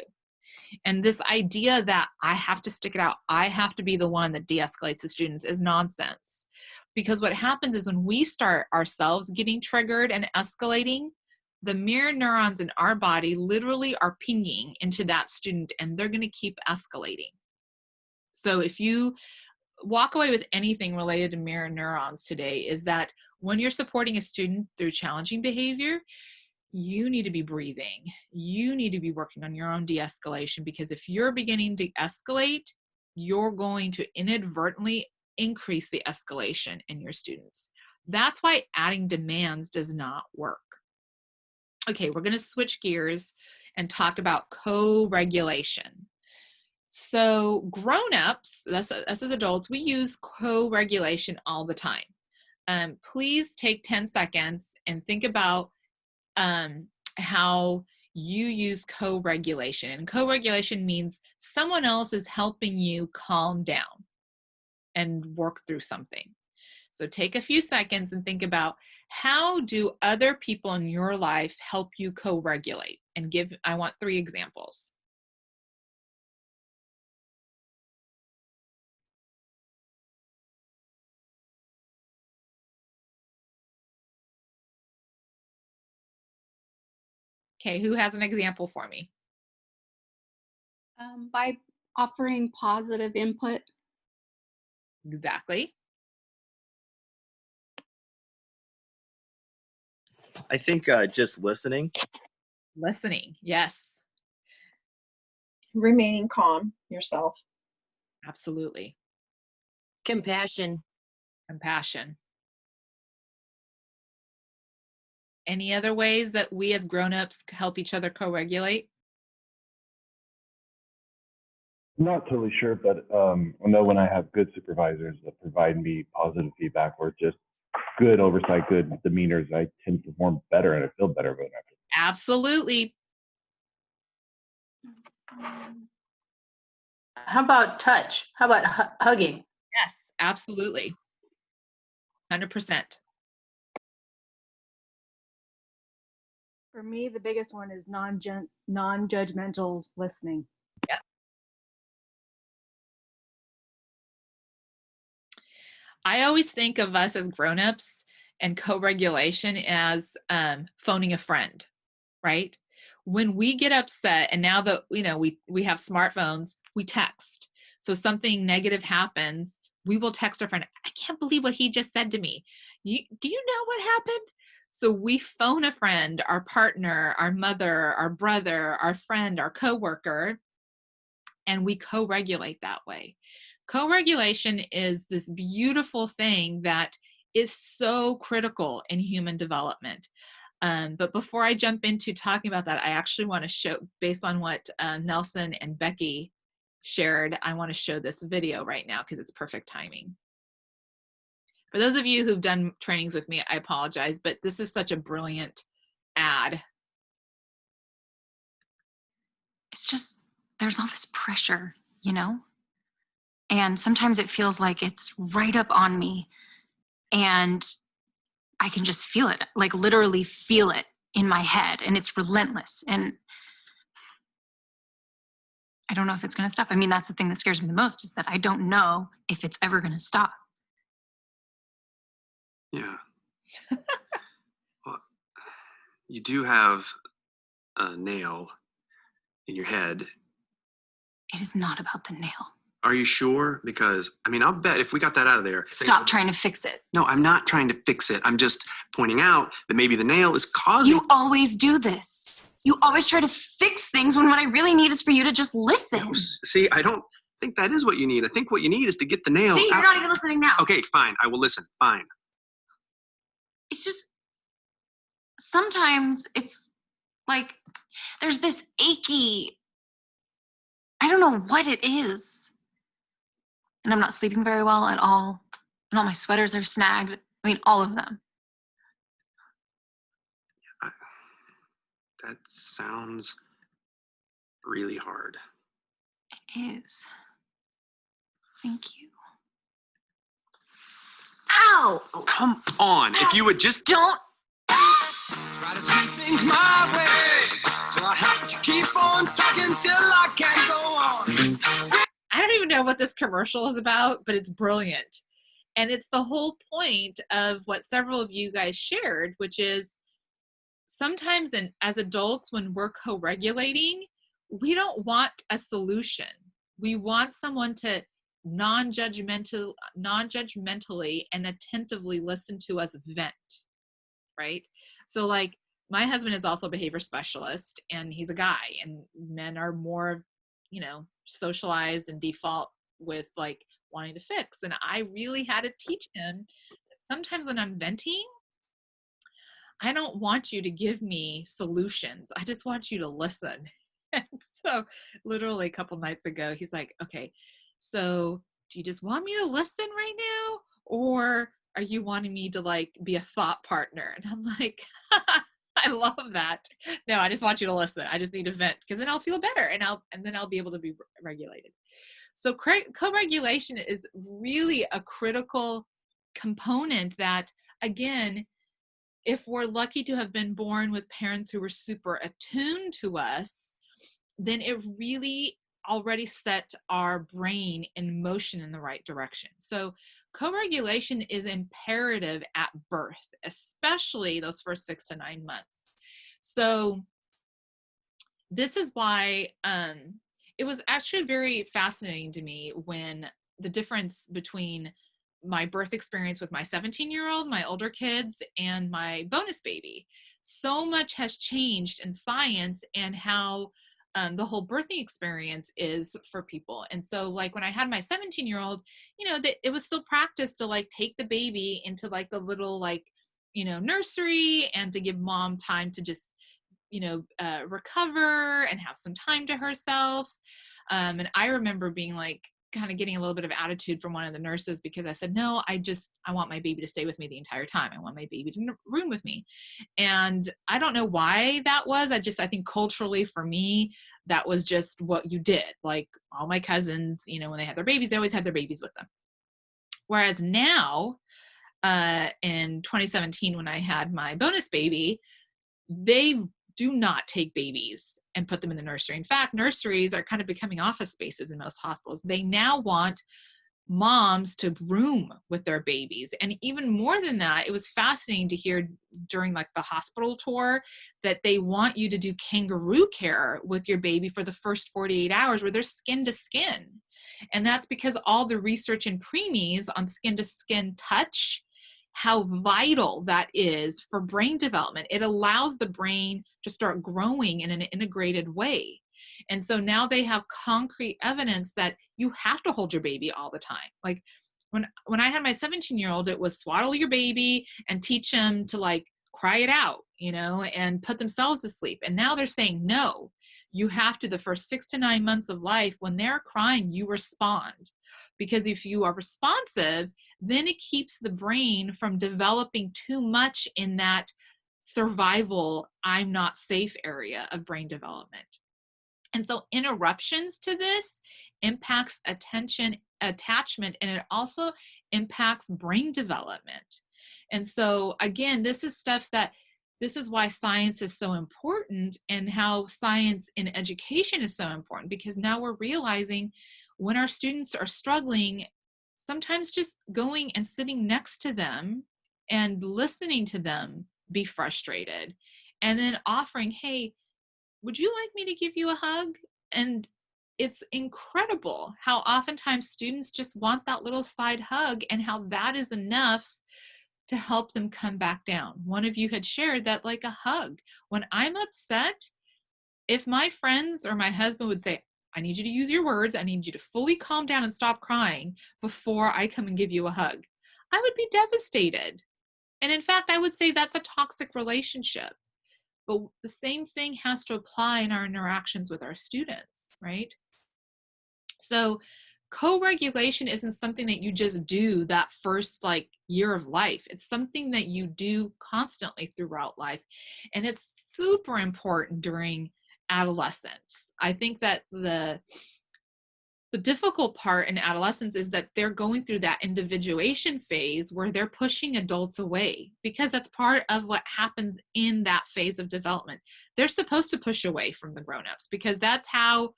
And this idea that I have to stick it out, I have to be the one that de-escalates the students is nonsense. Because what happens is when we start ourselves getting triggered and escalating, the mirror neurons in our body literally are pinging into that student and they're going to keep escalating. So if you walk away with anything related to mirror neurons today, is that when you're supporting a student through challenging behavior, you need to be breathing. You need to be working on your own de-escalation, because if you're beginning to escalate, you're going to inadvertently increase the escalation in your students. That's why adding demands does not work. Okay, we're going to switch gears and talk about co-regulation. So grown-ups, us as adults, we use co-regulation all the time. Please take 10 seconds and think about how you use co-regulation. And co-regulation means someone else is helping you calm down and work through something. So take a few seconds and think about, how do other people in your life help you co-regulate? And I want 3 examples. Okay, who has an example for me? By offering positive input. Exactly. I think just listening. Listening, yes. Remaining calm yourself. Absolutely. Compassion. Compassion. Any other ways that we as grown-ups help each other co-regulate? I'm not totally sure, but I know when I have good supervisors that provide me positive feedback or just good oversight, good demeanors, I tend to perform better and I feel better about it. Absolutely. How about touch? How about hugging? Yes, absolutely. 100%. For me, the biggest one is non-judgmental listening. Yeah. I always think of us as grown-ups and co-regulation as phoning a friend, right? when we get upset, and now that, you know, we have smartphones, we text. So something negative happens, we will text our friend, I can't believe what he just said to me. Do you know what happened? So we phone a friend, our partner, our mother, our brother, our friend, our coworker, and we co-regulate that way. Co-regulation is this beautiful thing that is so critical in human development. But before I jump into talking about that, I actually want to show, based on what Nelson and Becky shared, I want to show this video right now because it's perfect timing. For those of you who've done trainings with me, I apologize, but this is such a brilliant ad. It's just, there's all this pressure, you know? And sometimes it feels like it's right up on me and I can just feel it, like literally feel it in my head, and it's relentless. And I don't know if it's going to stop. I mean, that's the thing that scares me the most, is that I don't know if it's ever going to stop. Yeah. Well, you do have a nail in your head. It is not about the nail. Are you sure? Because, I mean, I'll bet if we got that out of there. Stop trying to fix it. No, I'm not trying to fix it. I'm just pointing out that maybe the nail is causing. You always do this. You always try to fix things when what I really need is for you to just listen. No, see, I don't think that is what you need. I think what you need is to get the nail See, you're out. not even listening now. Okay, fine. I will listen. Fine. It's just, sometimes it's like there's this achy, I don't know what it is. And I'm not sleeping very well at all. And all my sweaters are snagged. I mean, all of them. That sounds really hard. It is. Thank you. Ow! Oh, come on. If you would just. Don't. Try to see things my way. Do I have to keep on talking till I can't go on? I don't even know what this commercial is about, but it's brilliant. And it's the whole point of what several of you guys shared, which is sometimes as adults, when we're co-regulating, we don't want a solution. We want someone to non-judgmentally and attentively listen to us vent, right? So like, my husband is also a behavior specialist, and he's a guy, and men are more, you know, socialized and default with like wanting to fix. And I really had to teach him that sometimes when I'm venting, I don't want you to give me solutions. I just want you to listen. And so literally a couple nights ago, he's like, okay, so do you just want me to listen right now? Or are you wanting me to like be a thought partner? And I'm like, I love that. No, I just want you to listen. I just need to vent, because then I'll feel better, and then I'll be able to be regulated. So co-regulation is really a critical component that, again, if we're lucky to have been born with parents who were super attuned to us, then it really already set our brain in motion in the right direction. So co-regulation is imperative at birth, especially those first 6 to 9 months. So this is why it was actually very fascinating to me when the difference between my birth experience with my 17-year-old, my older kids, and my bonus baby. So much has changed in science and how the whole birthing experience is for people. And so like when I had my 17-year-old, you know, that it was still practice to like take the baby into like the little like, you know, nursery, and to give mom time to just, you know, recover and have some time to herself. And I remember being like, kind of getting a little bit of attitude from one of the nurses, because I said, no, I want my baby to stay with me the entire time. I want my baby to room with me. And I don't know why that was. I think culturally for me, that was just what you did. Like all my cousins, you know, when they had their babies, they always had their babies with them. Whereas now, in 2017, when I had my bonus baby, they do not take babies and put them in the nursery. In fact, nurseries are kind of becoming office spaces in most hospitals. They now want moms to room with their babies. And even more than that, it was fascinating to hear during like the hospital tour that they want you to do kangaroo care with your baby for the first 48 hours where they're skin to skin. And that's because all the research in preemies on skin to skin touch, how vital that is for brain development. It allows the brain to start growing in an integrated way. And so now they have concrete evidence that you have to hold your baby all the time. Like when I had my 17-year-old, it was swaddle your baby and teach him to like cry it out, you know, and put themselves to sleep. And now they're saying, no, you have to, the first 6 to 9 months of life, when they're crying, you respond. Because if you are responsive, then it keeps the brain from developing too much in that survival, I'm not safe area of brain development. And so interruptions to this impacts attention, attachment, and it also impacts brain development. And so again, this is why science is so important, and how science in education is so important, because now we're realizing when our students are struggling, sometimes just going and sitting next to them and listening to them be frustrated, and then offering, hey, would you like me to give you a hug? And it's incredible how oftentimes students just want that little side hug, and how that is enough to help them come back down. One of you had shared that, like a hug. When I'm upset, if my friends or my husband would say, I need you to use your words, I need you to fully calm down and stop crying before I come and give you a hug, I would be devastated. And in fact, I would say that's a toxic relationship. But the same thing has to apply in our interactions with our students, right? So co-regulation isn't something that you just do that first like year of life. It's something that you do constantly throughout life. And it's super important during adolescence. I think that the difficult part in adolescence is that they're going through that individuation phase where they're pushing adults away, because that's part of what happens in that phase of development. They're supposed to push away from the grown-ups, because that's how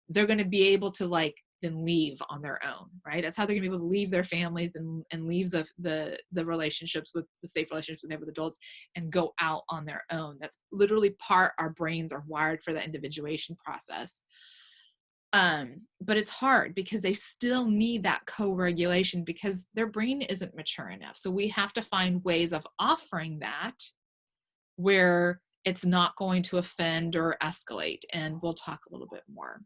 they're going to be able to like then leave on their own, right? That's how they're going to be able to leave their families and leave the relationships with the safe relationships they have with adults and go out on their own. That's literally our brains are wired for the individuation process. But it's hard because they still need that co-regulation because their brain isn't mature enough. So we have to find ways of offering that where it's not going to offend or escalate. And we'll talk a little bit more.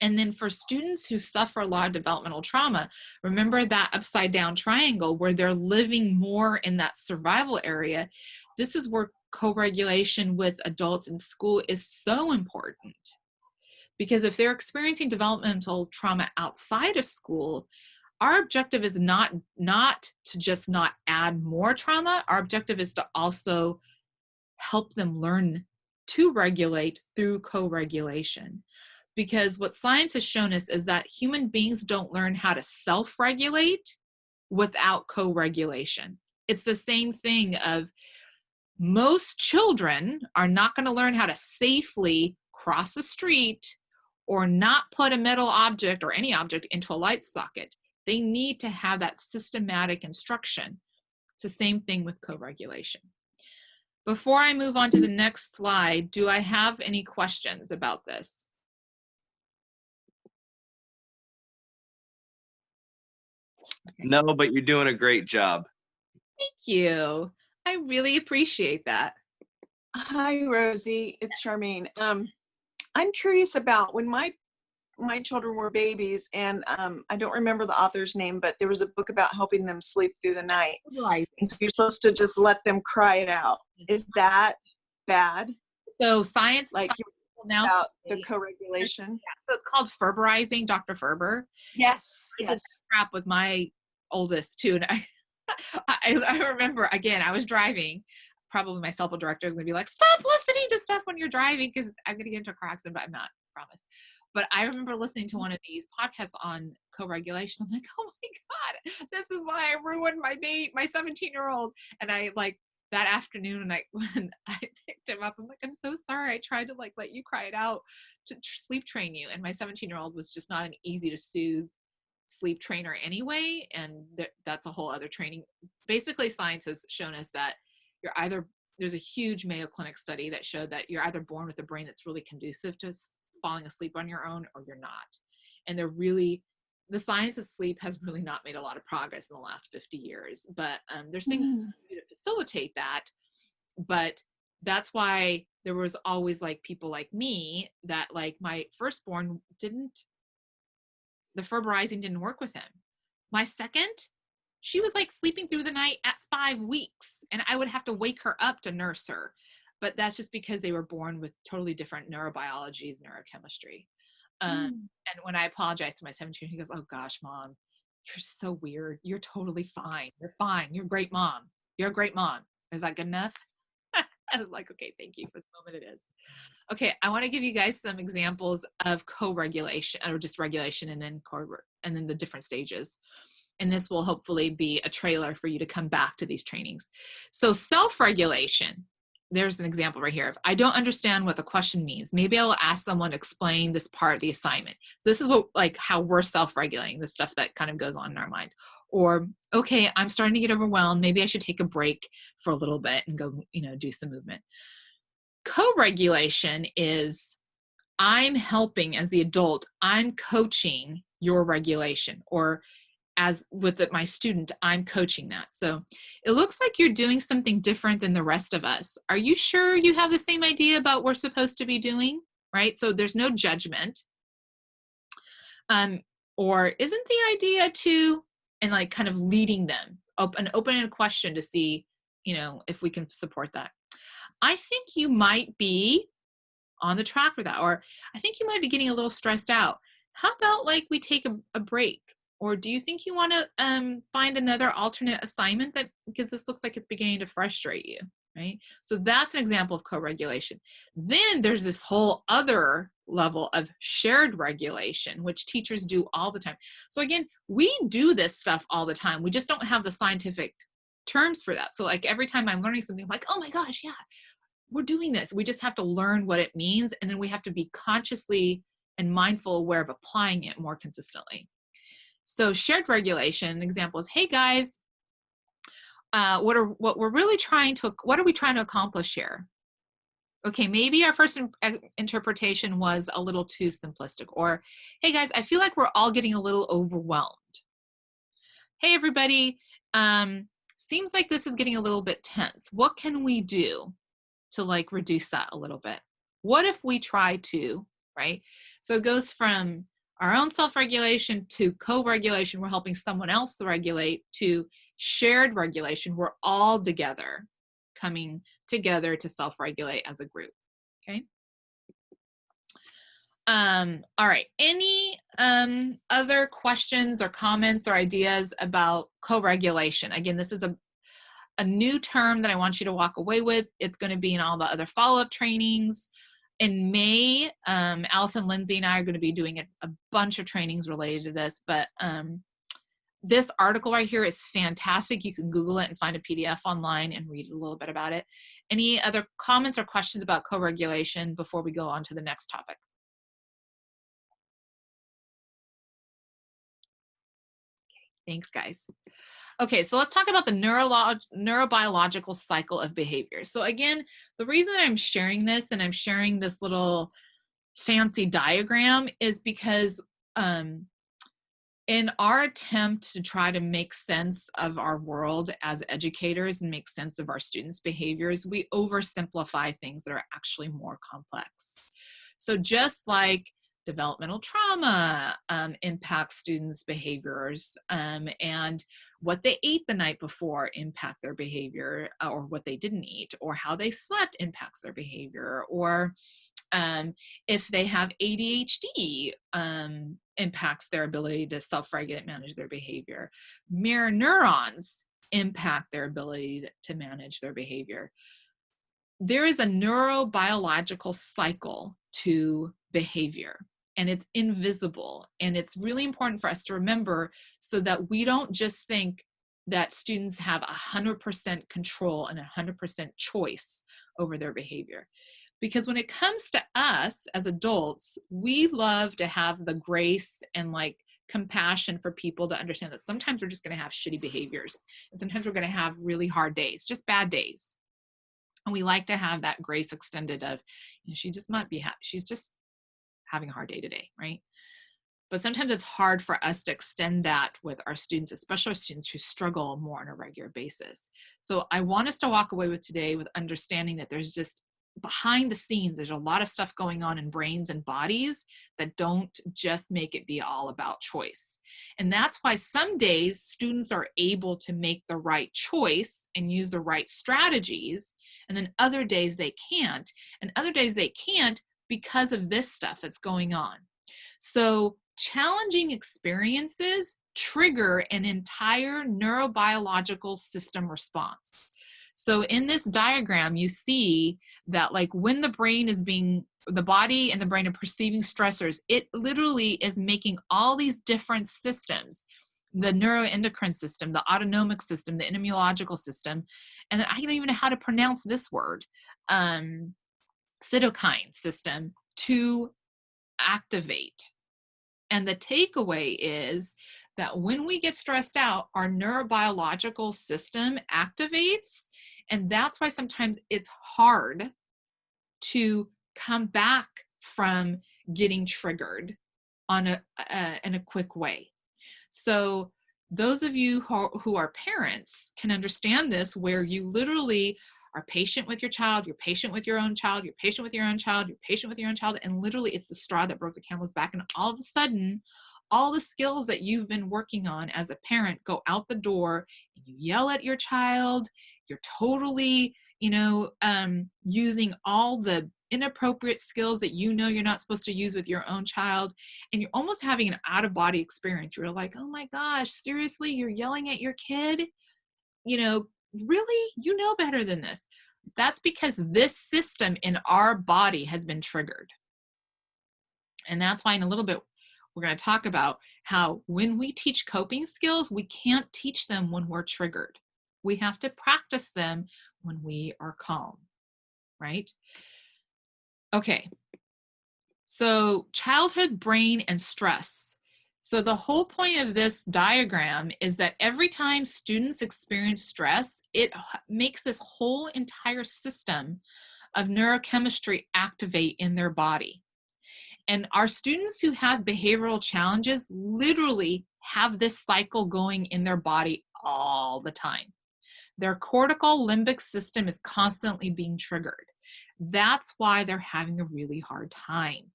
And then for students who suffer a lot of developmental trauma, remember that upside down triangle where they're living more in that survival area. This is where co-regulation with adults in school is so important. Because if they're experiencing developmental trauma outside of school, our objective is not to just not add more trauma. Our objective is to also help them learn to regulate through co-regulation. Because what science has shown us is that human beings don't learn how to self-regulate without co-regulation. It's the same thing of most children are not going to learn how to safely cross the street or not put a metal object or any object into a light socket. They need to have that systematic instruction. It's the same thing with co-regulation. Before I move on to the next slide, do I have any questions about this? No, but you're doing a great job. Thank you. I really appreciate that. Hi, Rosie. It's Charmaine. I'm curious about when my children were babies, and I don't remember the author's name, but there was a book about helping them sleep through the night. Right. And so you're supposed to just let them cry it out. Is that bad? So science, like now about the co-regulation. Yeah, so it's called Ferberizing, Dr. Ferber. Yes. I did crap with my oldest too, and I remember, again, I was driving. Probably my CELPA director is going to be like, stop listening to stuff when you're driving, because I'm going to get into a car accident, but I'm not, I promise. But I remember listening to one of these podcasts on co-regulation. I'm like, oh my God, this is why I ruined my 17-year-old. And I like that afternoon, and when I picked him up, I'm like, I'm so sorry. I tried to like let you cry it out to sleep train you. And my 17-year-old was just not an easy to soothe sleep trainer anyway, and that's a whole other training. Basically, science has shown us that there's a huge Mayo Clinic study that showed that you're either born with a brain that's really conducive to falling asleep on your own, or you're not. And the science of sleep has really not made a lot of progress in the last 50 years, but there's things we can do to facilitate that. But that's why there was always like people like me that, like, my firstborn the ferberizing didn't work with him. My second, she was like sleeping through the night at 5 weeks, and I would have to wake her up to nurse her. But that's just because they were born with totally different neurobiologies, neurochemistry. And when I apologized to my 17, he goes, "Oh gosh, Mom, you're so weird. You're totally fine. You're fine. You're a great mom. You're a great mom." Is that good enough? I was like, okay, thank you. For the moment it is. Okay, I want to give you guys some examples of co-regulation, or just regulation, and then the different stages. And this will hopefully be a trailer for you to come back to these trainings. So self-regulation, there's an example right here. If I don't understand what the question means, maybe I will ask someone to explain this part of the assignment. So this is how we're self-regulating, the stuff that kind of goes on in our mind. Or, okay, I'm starting to get overwhelmed. Maybe I should take a break for a little bit and go, do some movement. Co-regulation is I'm helping as the adult, I'm coaching your regulation, or as with my student, I'm coaching that. So it looks like you're doing something different than the rest of us. Are you sure you have the same idea about what we're supposed to be doing? Right? So there's no judgment. Or isn't the idea to, and like kind of leading them, opening a question to see, if we can support that. I think you might be on the track for that, or I think you might be getting a little stressed out. How about like we take a break? Or do you think you want to find another alternate assignment because this looks like it's beginning to frustrate you, right? So that's an example of co-regulation. Then there's this whole other level of shared regulation, which teachers do all the time. So again, we do this stuff all the time. We just don't have the scientific terms for that. So like every time I'm learning something, I'm like, oh my gosh, yeah, we're doing this. We just have to learn what it means. And then we have to be consciously and mindful aware of applying it more consistently. So shared regulation, an example is, hey guys, what are we trying to accomplish here? Okay, maybe our first interpretation was a little too simplistic. Or, hey guys, I feel like we're all getting a little overwhelmed. Hey everybody, seems like this is getting a little bit tense. What can we do to like reduce that a little bit? What if we try to, right? So it goes from our own self-regulation to co-regulation, we're helping someone else to regulate, to shared regulation, we're all together, coming together to self-regulate as a group, okay? All right, any other questions or comments or ideas about co-regulation? Again, this is a new term that I want you to walk away with. It's gonna be in all the other follow-up trainings. In May, Allison, Lindsay, and I are going to be doing a bunch of trainings related to this, but this article right here is fantastic. You can Google it and find a PDF online and read a little bit about it. Any other comments or questions about co-regulation before we go on to the next topic? Okay, thanks, guys. Okay, so let's talk about the neurobiological cycle of behavior. So again, the reason that I'm sharing this, and I'm sharing this little fancy diagram, is because in our attempt to try to make sense of our world as educators and make sense of our students' behaviors, we oversimplify things that are actually more complex. So just like developmental trauma impacts students' behaviors, and what they ate the night before impact their behavior, or what they didn't eat, or how they slept impacts their behavior, or if they have ADHD, impacts their ability to self-regulate, manage their behavior. Mirror neurons impact their ability to manage their behavior. There is a neurobiological cycle to behavior, and it's invisible, and it's really important for us to remember so that we don't just think that students have 100% control and 100% choice over their behavior. Because when it comes to us as adults, we love to have the grace and like compassion for people to understand that sometimes we're just going to have shitty behaviors, and sometimes we're going to have really hard days, just bad days. And we like to have that grace extended of, you know, she just might be happy. She's just having a hard day today, right? But sometimes it's hard for us to extend that with our students, especially our students who struggle more on a regular basis. So I want us to walk away with today with understanding that there's just behind the scenes, there's a lot of stuff going on in brains and bodies that don't just make it be all about choice. And that's why some days students are able to make the right choice and use the right strategies, and then other days they can't, and other days they can't because of this stuff that's going on. So challenging experiences trigger an entire neurobiological system response. So in this diagram, you see that like when the body and the brain are perceiving stressors, it literally is making all these different systems, the neuroendocrine system, the autonomic system, the immunological system, and I don't even know how to pronounce this word, cytokine system, to activate. And the takeaway is that when we get stressed out, our neurobiological system activates, and that's why sometimes it's hard to come back from getting triggered on in a quick way. So those of you who are parents can understand this, where you literally are patient with your child, you're patient with your own child, you're patient with your own child, you're patient with your own child, and literally it's the straw that broke the camel's back, and all of a sudden, all the skills that you've been working on as a parent go out the door, and you yell at your child, you're totally, using all the inappropriate skills that you know you're not supposed to use with your own child, and you're almost having an out-of-body experience. You're like, oh my gosh, seriously, you're yelling at your kid? Really? You know better than this. That's because this system in our body has been triggered. And that's why in a little bit, we're going to talk about how when we teach coping skills, we can't teach them when we're triggered. We have to practice them when we are calm, right? Okay. So childhood brain and stress. So the whole point of this diagram is that every time students experience stress, it makes this whole entire system of neurochemistry activate in their body. And our students who have behavioral challenges literally have this cycle going in their body all the time. Their cortical limbic system is constantly being triggered. That's why they're having a really hard time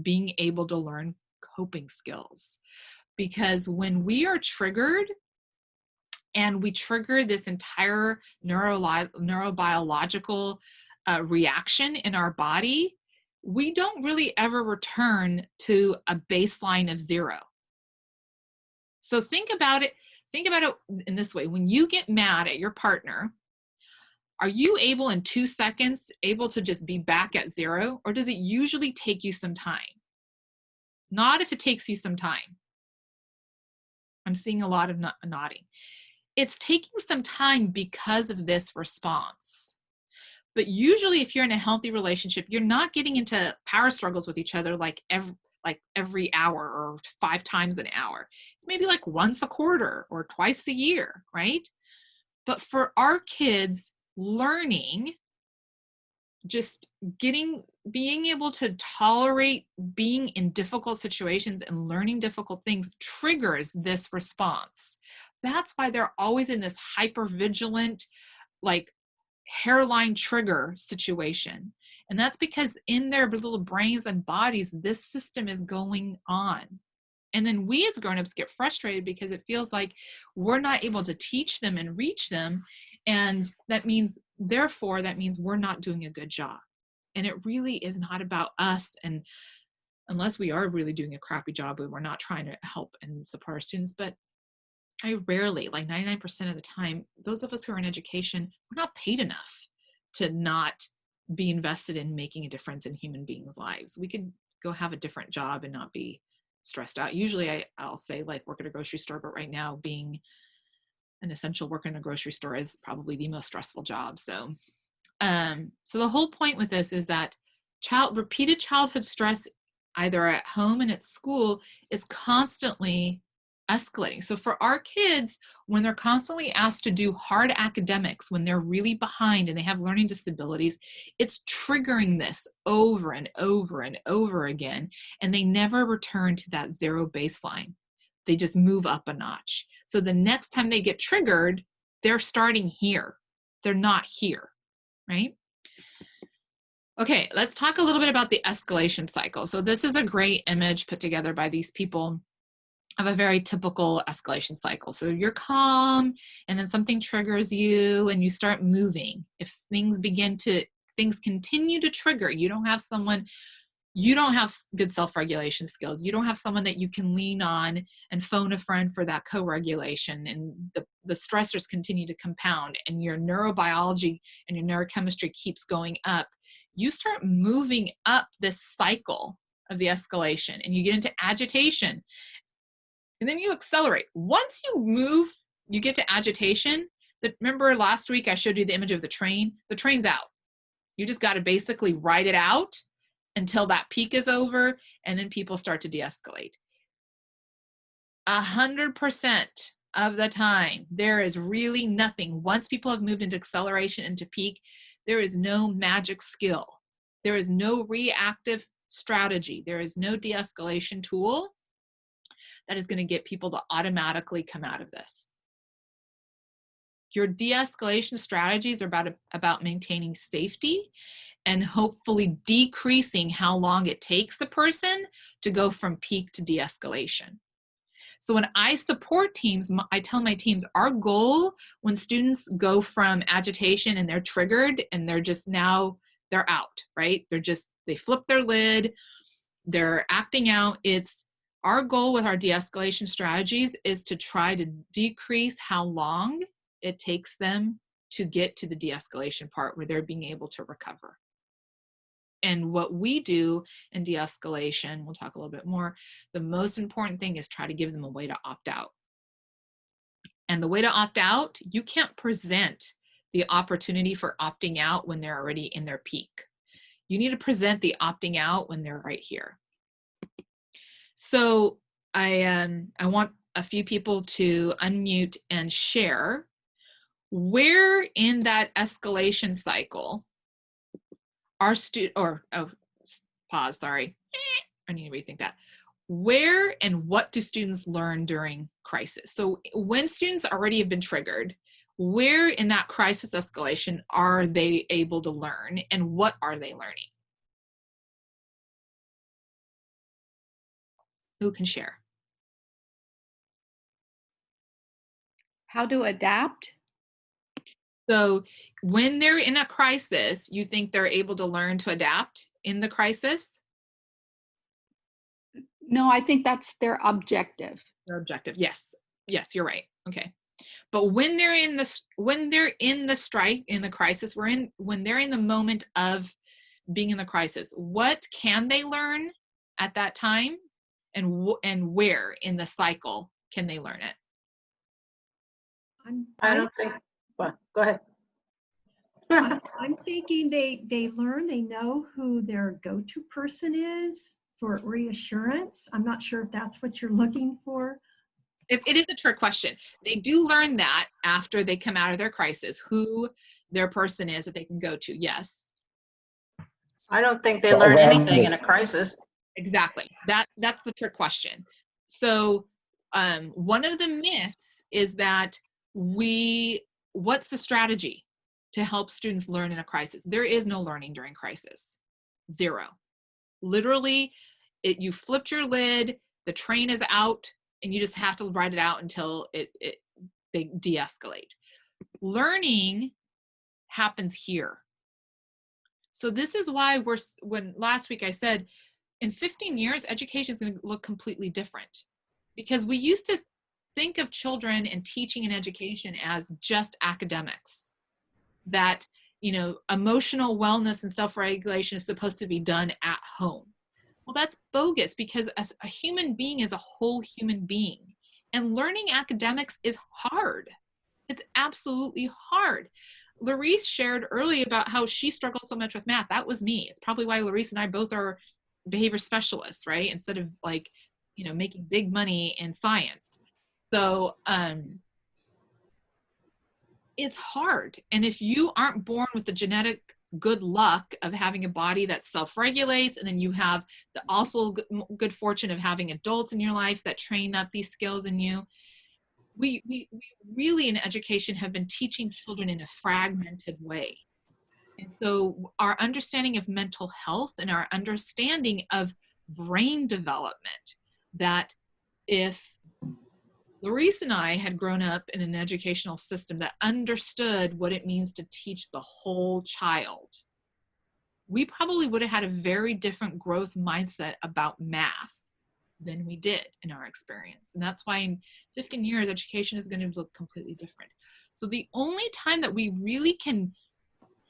being able to learn coping skills. Because when we are triggered and we trigger this entire neurobiological reaction in our body, we don't really ever return to a baseline of 0. So think about it in this way. When you get mad at your partner, are you able in 2 seconds to just be back at 0? Or does it usually take you some time? Not if it takes you some time. I'm seeing a lot of nodding. It's taking some time because of this response. But usually if you're in a healthy relationship, you're not getting into power struggles with each other like every hour or 5 times an hour. It's maybe like once a quarter or twice a year, right? But for our kids, learning, just being able to tolerate being in difficult situations and learning difficult things triggers this response. That's why they're always in this hypervigilant, like hairline trigger situation. And that's because in their little brains and bodies, this system is going on. And then we as grown-ups get frustrated because it feels like we're not able to teach them and reach them. And that means we're not doing a good job. And it really is not about us. And unless we are really doing a crappy job, we're not trying to help and support our students. But I rarely, like 99% of the time, those of us who are in education, we're not paid enough to not be invested in making a difference in human beings' lives. We could go have a different job and not be stressed out. Usually I'll say like work at a grocery store, but right now being an essential worker in a grocery store is probably the most stressful job. So the whole point with this is that repeated childhood stress either at home and at school is constantly escalating. So for our kids, when they're constantly asked to do hard academics, when they're really behind and they have learning disabilities, it's triggering this over and over and over again, and they never return to that zero baseline. They just move up a notch. So the next time they get triggered, they're starting here. They're not here, right? Okay, let's talk a little bit about the escalation cycle. So this is a great image put together by these people of a very typical escalation cycle. So you're calm, and then something triggers you and you start moving. If things continue to trigger, you don't have good self-regulation skills. You don't have someone that you can lean on and phone a friend for that co-regulation, and the stressors continue to compound, and your neurobiology and your neurochemistry keeps going up. You start moving up this cycle of the escalation, and you get into agitation. And then you accelerate. Once you get to agitation, remember last week I showed you the image of the train? The train's out. You just got to basically ride it out until that peak is over, and then people start to de-escalate. 100% of the time, there is really nothing. Once people have moved into acceleration, into peak, there is no magic skill. There is no reactive strategy. There is no de-escalation tool that is going to get people to automatically come out of this. Your de-escalation strategies are about maintaining safety and hopefully decreasing how long it takes the person to go from peak to de-escalation. So when I support teams, I tell my teams, our goal when students go from agitation and they're triggered and they're out, right? They flip their lid, they're acting out. Our goal with our de-escalation strategies is to try to decrease how long it takes them to get to the de-escalation part where they're being able to recover. And what we do in de-escalation, we'll talk a little bit more, the most important thing is try to give them a way to opt out. And the way to opt out, you can't present the opportunity for opting out when they're already in their peak. You need to present the opting out when they're right here. So I want a few people to unmute and share where in that escalation cycle our pause, sorry. I need to rethink that. Where and what do students learn during crisis? So when students already have been triggered, where in that crisis escalation are they able to learn, and what are they learning? Who can share? How to adapt? So when they're in a crisis, you think they're able to learn to adapt in the crisis? No, I think that's their objective. Their objective, yes. Yes, you're right. Okay. But when they're in the crisis, when they're in the moment of being in the crisis, what can they learn at that time, and where in the cycle can they learn it? I don't think, well, go ahead. I'm thinking they learn, they know who their go-to person is for reassurance. I'm not sure if that's what you're looking for. It is a trick question. They do learn that after they come out of their crisis, who their person is that they can go to, yes. I don't think they learn anything in a crisis. Exactly. That's the trick question. So one of the myths is that what's the strategy to help students learn in a crisis? There is no learning during crisis. Zero. Literally, you flipped your lid, the train is out, and you just have to ride it out until they de-escalate. Learning happens here. So this is why when last week I said, in 15 years, education is going to look completely different. Because we used to think of children and teaching and education as just academics. That, emotional wellness and self-regulation is supposed to be done at home. Well, that's bogus, because as a human being is a whole human being. And learning academics is hard. It's absolutely hard. Larice shared earlier about how she struggles so much with math. That was me. It's probably why Larice and I both are behavior specialists, right? Instead of like, you know, making big money in science. So it's hard. And if you aren't born with the genetic good luck of having a body that self-regulates, and then you have the also good fortune of having adults in your life that train up these skills in you, we really in education have been teaching children in a fragmented way. And so our understanding of mental health and our understanding of brain development, that if Larice and I had grown up in an educational system that understood what it means to teach the whole child, we probably would have had a very different growth mindset about math than we did in our experience. And that's why in 15 years, education is going to look completely different. So the only time that we really can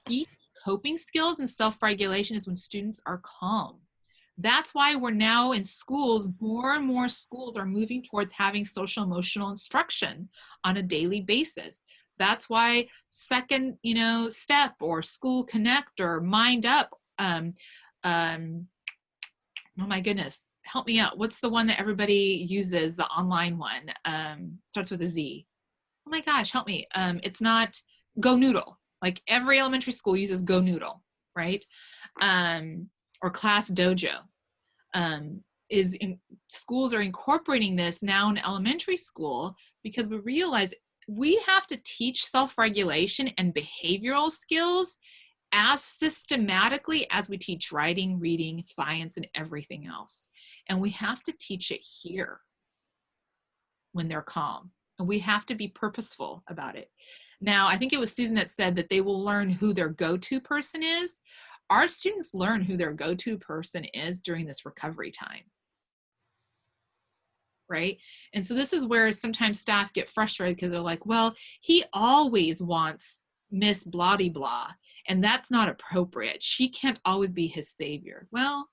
teach coping skills and self-regulation is when students are calm. That's why we're now in schools, more and more schools are moving towards having social emotional instruction on a daily basis. That's why Second, you know, Step or School Connect or Mind Up, oh my goodness, help me out. What's the one that everybody uses, the online one? Starts with a Z. Oh my gosh, help me. It's not Go Noodle. Like every elementary school uses Go Noodle, right? Or Class Dojo. Schools are incorporating this now in elementary school because we realize we have to teach self-regulation and behavioral skills as systematically as we teach writing, reading, science, and everything else. And we have to teach it here when they're calm. And we have to be purposeful about it. Now, I think it was Susan that said that they will learn who their go-to person is. Our students learn who their go-to person is during this recovery time, right? And so this is where sometimes staff get frustrated because they're like, well, he always wants Miss Blah-de-blah, and that's not appropriate. She can't always be his savior. Well,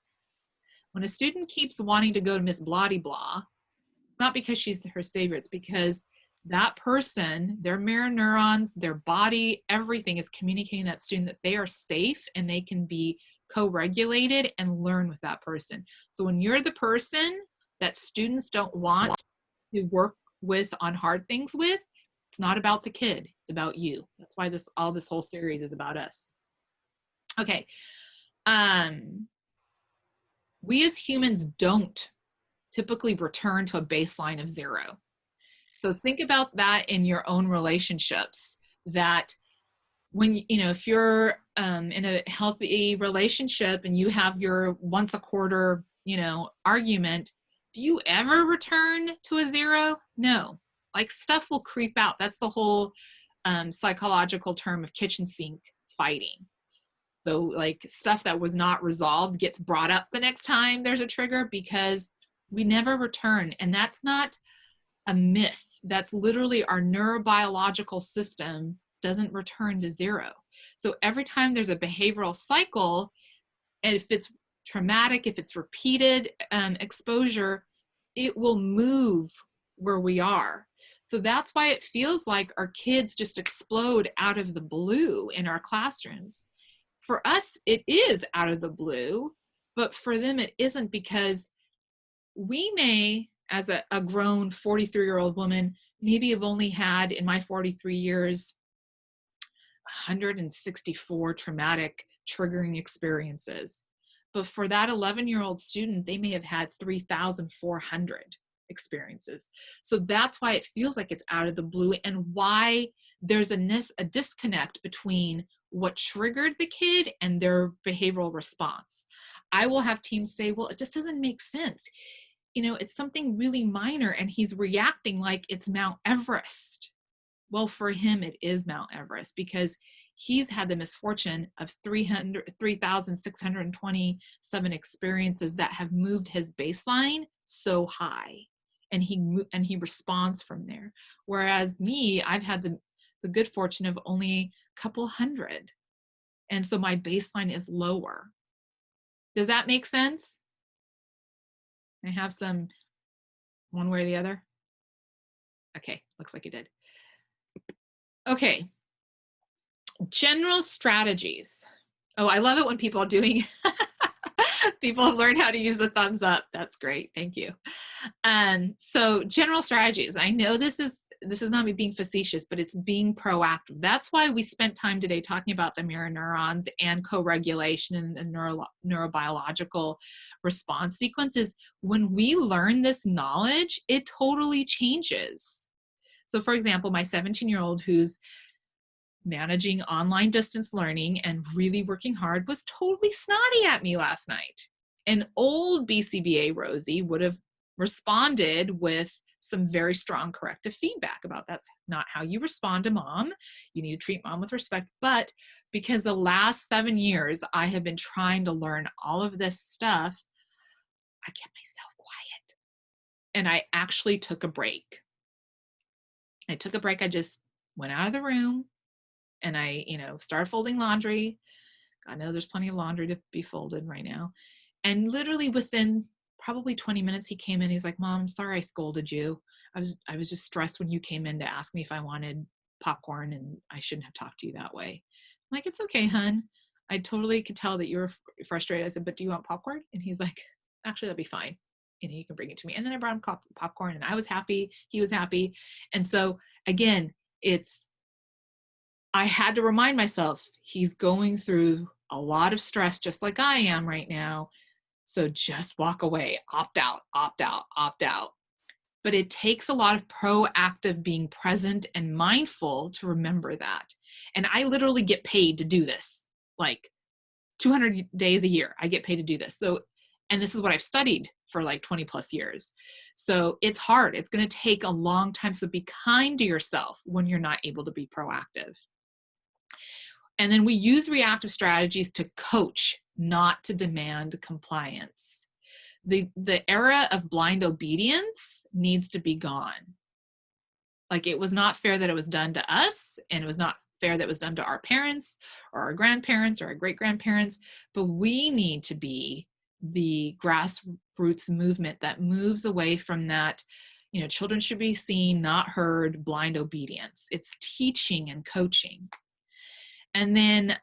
when a student keeps wanting to go to Miss Blah-de-blah, not because she's her savior, it's because that person, their mirror neurons, their body, everything is communicating to that student that they are safe and they can be co-regulated and learn with that person. So when you're the person that students don't want to work with on hard things with, it's not about the kid, it's about you. That's why this whole series is about us. Okay. We as humans don't typically return to a baseline of 0. So think about that in your own relationships, that when, you know, if you're in a healthy relationship and you have your once a quarter, you know, argument, do you ever return to a 0? No. Like stuff will creep out. That's the whole psychological term of kitchen sink fighting. So like stuff that was not resolved gets brought up the next time there's a trigger because we never return. And that's not a myth. That's literally our neurobiological system doesn't return to 0. So every time there's a behavioral cycle, and if it's traumatic, if it's repeated exposure, it will move where we are. So that's why it feels like our kids just explode out of the blue in our classrooms. For us, it is out of the blue, but for them it isn't, because we may, as a grown 43-year-old woman, maybe have only had in my 43 years 164 traumatic triggering experiences. But for that 11-year-old student, they may have had 3,400 experiences. So that's why it feels like it's out of the blue, and why there's a disconnect between what triggered the kid and their behavioral response. I will have teams say, well, it just doesn't make sense. You know, it's something really minor and he's reacting like it's Mount Everest. Well, for him, it is Mount Everest, because he's had the misfortune of 3,627 experiences that have moved his baseline so high, and he responds from there. Whereas me, I've had the good fortune of only a couple hundred, and so my baseline is lower. Does that make sense? I have some one way or the other. Okay, looks like it did. Okay, general strategies. Oh, I love it when people are doing People have learned how to use the thumbs up. That's great. Thank you. So general strategies. I know this is not me being facetious, but it's being proactive. That's why we spent time today talking about the mirror neurons and co-regulation and neurobiological response sequences. When we learn this knowledge, it totally changes. So for example, my 17-year-old who's managing online distance learning and really working hard was totally snotty at me last night. An old BCBA Rosy would have responded with some very strong corrective feedback about that's not how you respond to mom. You need to treat mom with respect. But because the last 7 years I have been trying to learn all of this stuff, I kept myself quiet. And I actually took a break. I just went out of the room and I, started folding laundry. God knows there's plenty of laundry to be folded right now. And literally within probably 20 minutes, he came in. He's like, Mom, I'm sorry I scolded you. I was just stressed when you came in to ask me if I wanted popcorn and I shouldn't have talked to you that way. I'm like, it's okay, hun. I totally could tell that you were frustrated. I said, but do you want popcorn? And he's like, actually, that'd be fine. You can bring it to me. And then I brought him popcorn and I was happy. He was happy. And so again, I had to remind myself he's going through a lot of stress just like I am right now. So just walk away, opt out, opt out, opt out. But it takes a lot of proactive being present and mindful to remember that. And I literally get paid to do this, like 200 days a year. I get paid to do this. So, and this is what I've studied for like 20 plus years. So it's hard. It's going to take a long time. So be kind to yourself when you're not able to be proactive. And then we use reactive strategies to coach, not to demand compliance. The era of blind obedience needs to be gone. Like, it was not fair that it was done to us, and it was not fair that it was done to our parents or our grandparents or our great-grandparents, but we need to be the grassroots movement that moves away from that, children should be seen, not heard, blind obedience. It's teaching and coaching. And then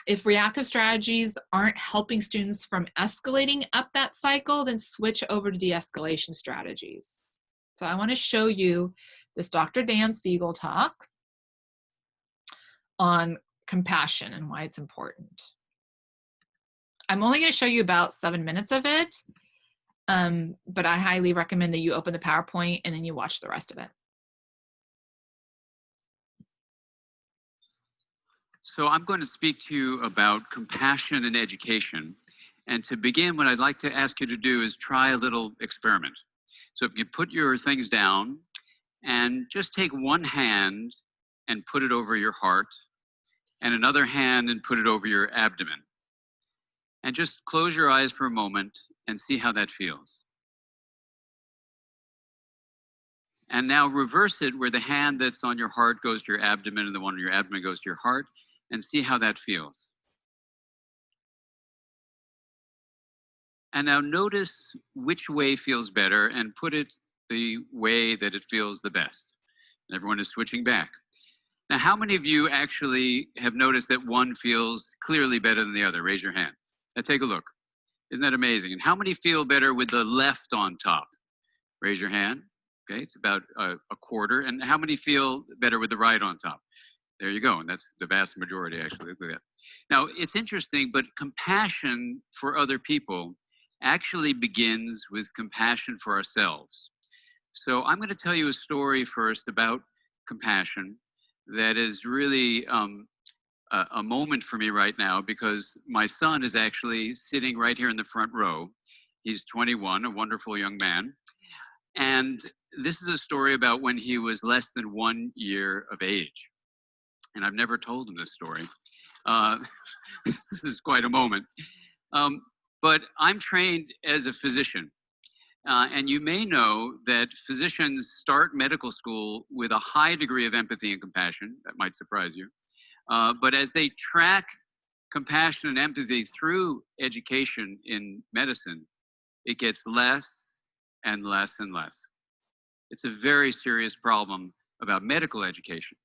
if reactive strategies aren't helping students from escalating up that cycle, then switch over to de-escalation strategies. So I want to show you this Dr. Dan Siegel talk on compassion and why it's important. I'm only going to show you about 7 minutes of it, but I highly recommend that you open the PowerPoint and then you watch the rest of it. So I'm going to speak to you about compassion in education. And to begin, what I'd like to ask you to do is try a little experiment. So if you put your things down and just take one hand and put it over your heart and another hand and put it over your abdomen. And just close your eyes for a moment and see how that feels. And now reverse it where the hand that's on your heart goes to your abdomen and the one on your abdomen goes to your heart, and see how that feels. And now notice which way feels better and put it the way that it feels the best. And everyone is switching back. Now, how many of you actually have noticed that one feels clearly better than the other? Raise your hand. Now take a look. Isn't that amazing? And how many feel better with the left on top? Raise your hand. Okay, it's about a quarter. And how many feel better with the right on top? There you go, and that's the vast majority, actually. Look at that. Now, it's interesting, but compassion for other people actually begins with compassion for ourselves. So I'm going to tell you a story first about compassion that is really a moment for me right now, because my son is actually sitting right here in the front row. He's 21, a wonderful young man. And this is a story about when he was less than 1 year of age. And I've never told him this story. This is quite a moment. But I'm trained as a physician. And you may know that physicians start medical school with a high degree of empathy and compassion. That might surprise you. But as they track compassion and empathy through education in medicine, it gets less and less and less. It's a very serious problem about medical education.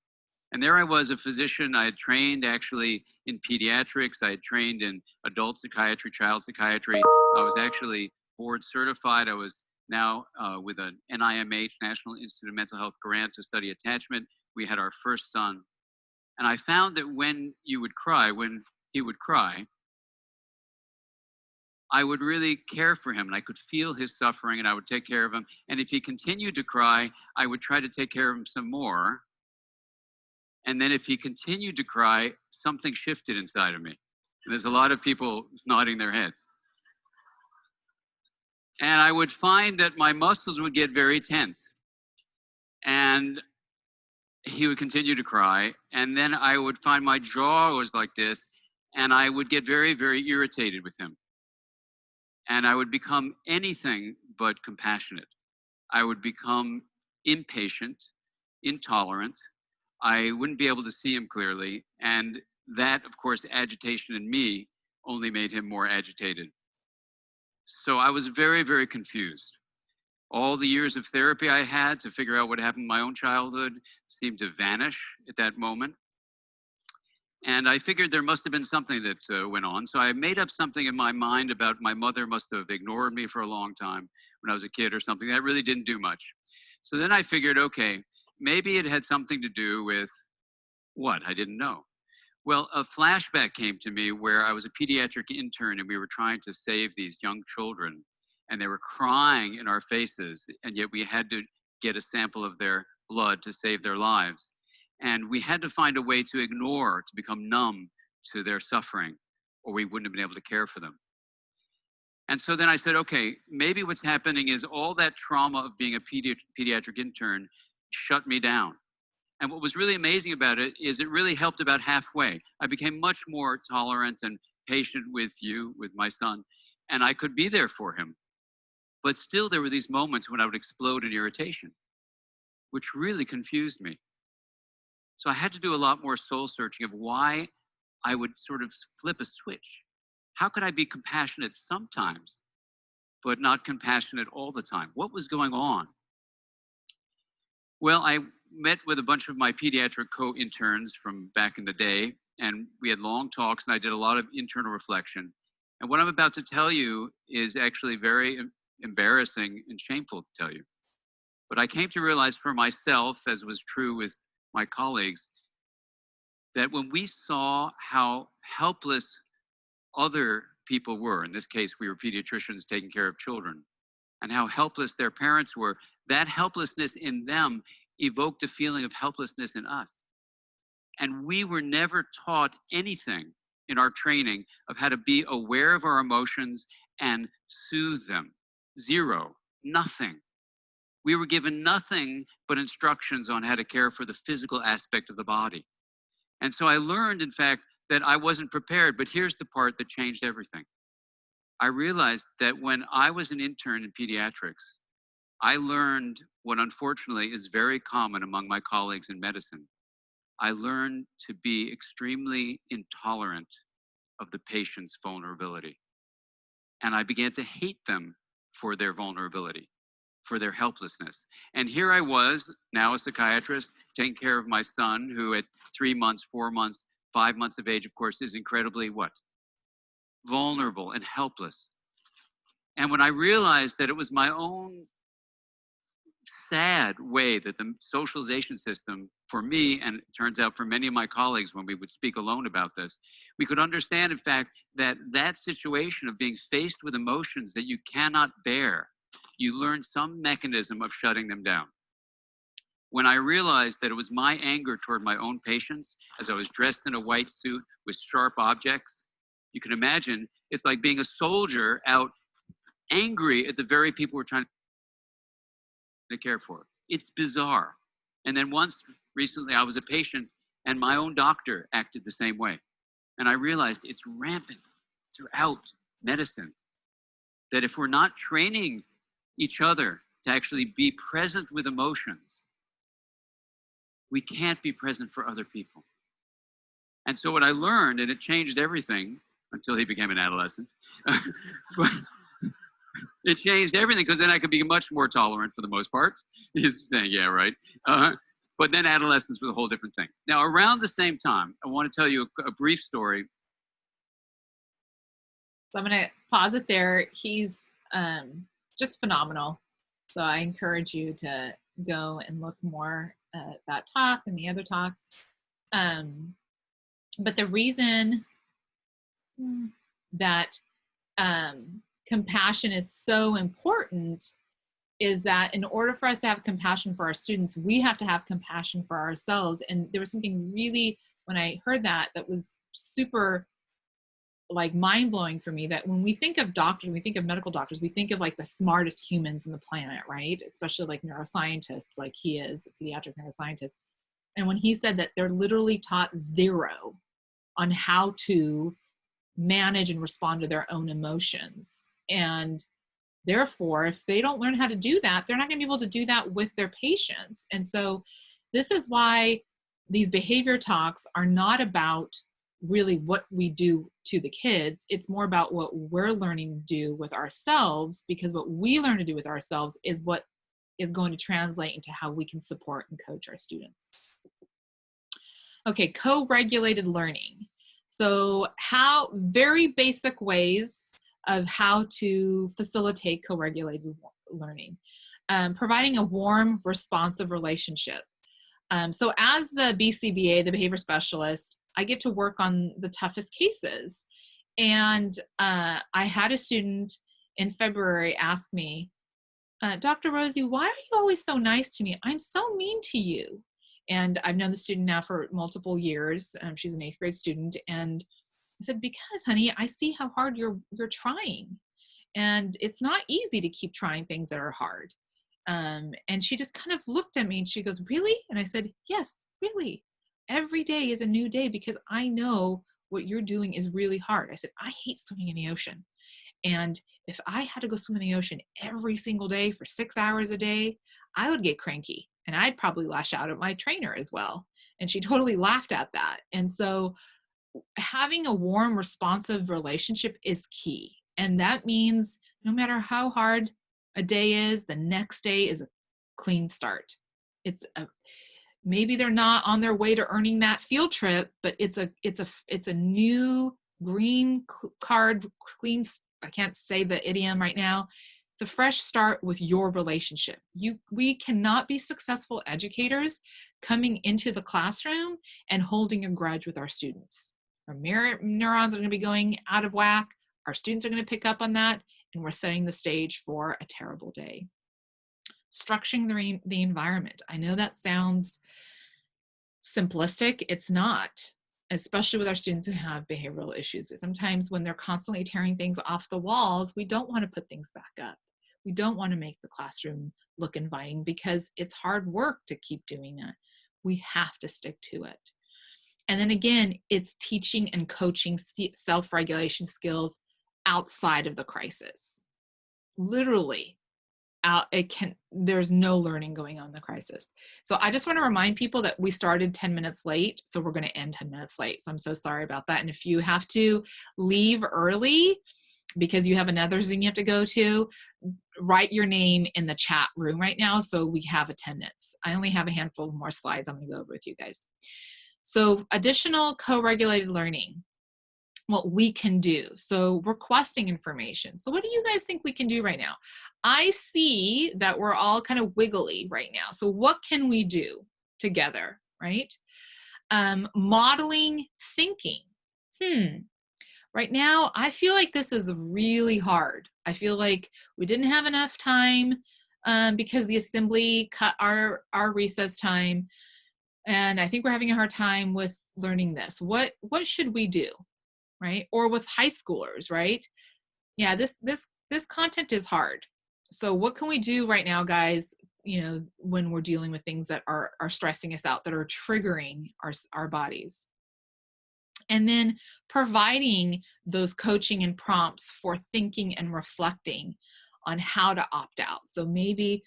And there I was, a physician. I had trained actually in pediatrics. I had trained in adult psychiatry, child psychiatry. I was actually board certified. I was now with an NIMH, National Institute of Mental Health grant to study attachment. We had our first son. And I found that when he would cry, I would really care for him, and I could feel his suffering, and I would take care of him. And if he continued to cry, I would try to take care of him some more. And then if he continued to cry, something shifted inside of me. And there's a lot of people nodding their heads. And I would find that my muscles would get very tense. And he would continue to cry. And then I would find my jaw was like this, and I would get very, very irritated with him. And I would become anything but compassionate. I would become impatient, intolerant. I wouldn't be able to see him clearly. And that, of course, agitation in me only made him more agitated. So I was very, very confused. All the years of therapy I had to figure out what happened in my own childhood seemed to vanish at that moment. And I figured there must have been something that went on. So I made up something in my mind about my mother must have ignored me for a long time when I was a kid or something. That really didn't do much. So then I figured, okay, maybe it had something to do with what? I didn't know. Well, a flashback came to me where I was a pediatric intern and we were trying to save these young children, and they were crying in our faces, and yet we had to get a sample of their blood to save their lives. And we had to find a way to ignore, to become numb to their suffering, or we wouldn't have been able to care for them. And so then I said, okay, maybe what's happening is all that trauma of being a pediatric intern shut me down. And what was really amazing about it is it really helped about halfway. I became much more tolerant and patient with you, with my son, and I could be there for him. But still there were these moments when I would explode in irritation, which really confused me. So I had to do a lot more soul searching of why I would sort of flip a switch. How could I be compassionate sometimes, but not compassionate all the time? What was going on? Well, I met with a bunch of my pediatric co-interns from back in the day, and we had long talks, and I did a lot of internal reflection. And what I'm about to tell you is actually very embarrassing and shameful to tell you. But I came to realize for myself, as was true with my colleagues, that when we saw how helpless other people were, in this case, we were pediatricians taking care of children, and how helpless their parents were, that helplessness in them evoked a feeling of helplessness in us. And we were never taught anything in our training of how to be aware of our emotions and soothe them. Zero, nothing. We were given nothing but instructions on how to care for the physical aspect of the body. And so I learned, in fact, that I wasn't prepared, but here's the part that changed everything. I realized that when I was an intern in pediatrics, I learned what unfortunately is very common among my colleagues in medicine. I learned to be extremely intolerant of the patient's vulnerability. And I began to hate them for their vulnerability, for their helplessness. And here I was, now a psychiatrist, taking care of my son, who at 3 months, 4 months, 5 months of age, of course, is incredibly what? Vulnerable and helpless. And when I realized that it was my own sad way that the socialization system for me, and it turns out for many of my colleagues when we would speak alone about this, we could understand, in fact, that that situation of being faced with emotions that you cannot bear, you learn some mechanism of shutting them down. When I realized that it was my anger toward my own patients, as I was dressed in a white suit with sharp objects, you can imagine it's like being a soldier out angry at the very people we're trying to care for. It's bizarre. And then once recently I was a patient and my own doctor acted the same way. And I realized it's rampant throughout medicine, that if we're not training each other to actually be present with emotions, we can't be present for other people. And so what I learned, and it changed everything until he became an adolescent, it changed everything because then I could be much more tolerant for the most part. He's saying, yeah, right. But But then adolescence was a whole different thing. Now, around the same time, I want to tell you a brief story. So I'm going to pause it there. He's just phenomenal. So I encourage you to go and look more at that talk and the other talks. But the reason that compassion is so important is that in order for us to have compassion for our students, we have to have compassion for ourselves. And there was something really, when I heard that, that was super like mind-blowing for me, that when we think of doctors, when we think of medical doctors, we think of like the smartest humans on the planet, right? Especially like neuroscientists, like he is, a pediatric neuroscientist. And when he said that they're literally taught zero on how to manage and respond to their own emotions. And therefore, if they don't learn how to do that, they're not going to be able to do that with their patients. And so this is why these behavior talks are not about really what we do to the kids. It's more about what we're learning to do with ourselves, because what we learn to do with ourselves is what is going to translate into how we can support and coach our students. Okay, co-regulated learning. So very basic ways of how to facilitate co-regulated learning. Providing a warm, responsive relationship. So as the BCBA, the behavior specialist, I get to work on the toughest cases. And I had a student in February ask me, Dr. Rosy, why are you always so nice to me? I'm so mean to you. And I've known the student now for multiple years. She's an 8th grade student. And I said, because honey, I see how hard you're trying. And it's not easy to keep trying things that are hard. And she just kind of looked at me and she goes, really? And I said, yes, really. Every day is a new day because I know what you're doing is really hard. I said, I hate swimming in the ocean. And if I had to go swim in the ocean every single day for 6 hours a day, I would get cranky and I'd probably lash out at my trainer as well. And she totally laughed at that. And so having a warm, responsive relationship is key. And that means no matter how hard a day is, the next day is a clean start. Maybe they're not on their way to earning that field trip, but it's a new green card, clean. I can't say the idiom right now. It's a fresh start with your relationship. We cannot be successful educators coming into the classroom and holding a grudge with our students. Our mirror neurons are going to be going out of whack. Our students are going to pick up on that, and we're setting the stage for a terrible day. Structuring the environment. I know that sounds simplistic. It's not, especially with our students who have behavioral issues. Sometimes when they're constantly tearing things off the walls, we don't want to put things back up. We don't want to make the classroom look inviting because it's hard work to keep doing that. We have to stick to it. And then again, it's teaching and coaching self-regulation skills outside of the crisis. Literally, there's no learning going on in the crisis. So I just want to remind people that we started 10 minutes late, so we're going to end 10 minutes late. So I'm so sorry about that. And if you have to leave early because you have another Zoom you have to go to, write your name in the chat room right now so we have attendance. I only have a handful more slides I'm going to go over with you guys. So additional co-regulated learning, what we can do. So requesting information. So what do you guys think we can do right now? I see that we're all kind of wiggly right now. So what can we do together, right? Modeling thinking. Right now, I feel like this is really hard. I feel like we didn't have enough time because the assembly cut our recess time. And I think we're having a hard time with learning this. What should we do, right? Or with high schoolers, right? Yeah, this content is hard. So what can we do right now, guys, when we're dealing with things that are stressing us out, that are triggering our bodies? And then providing those coaching and prompts for thinking and reflecting on how to opt out. So maybe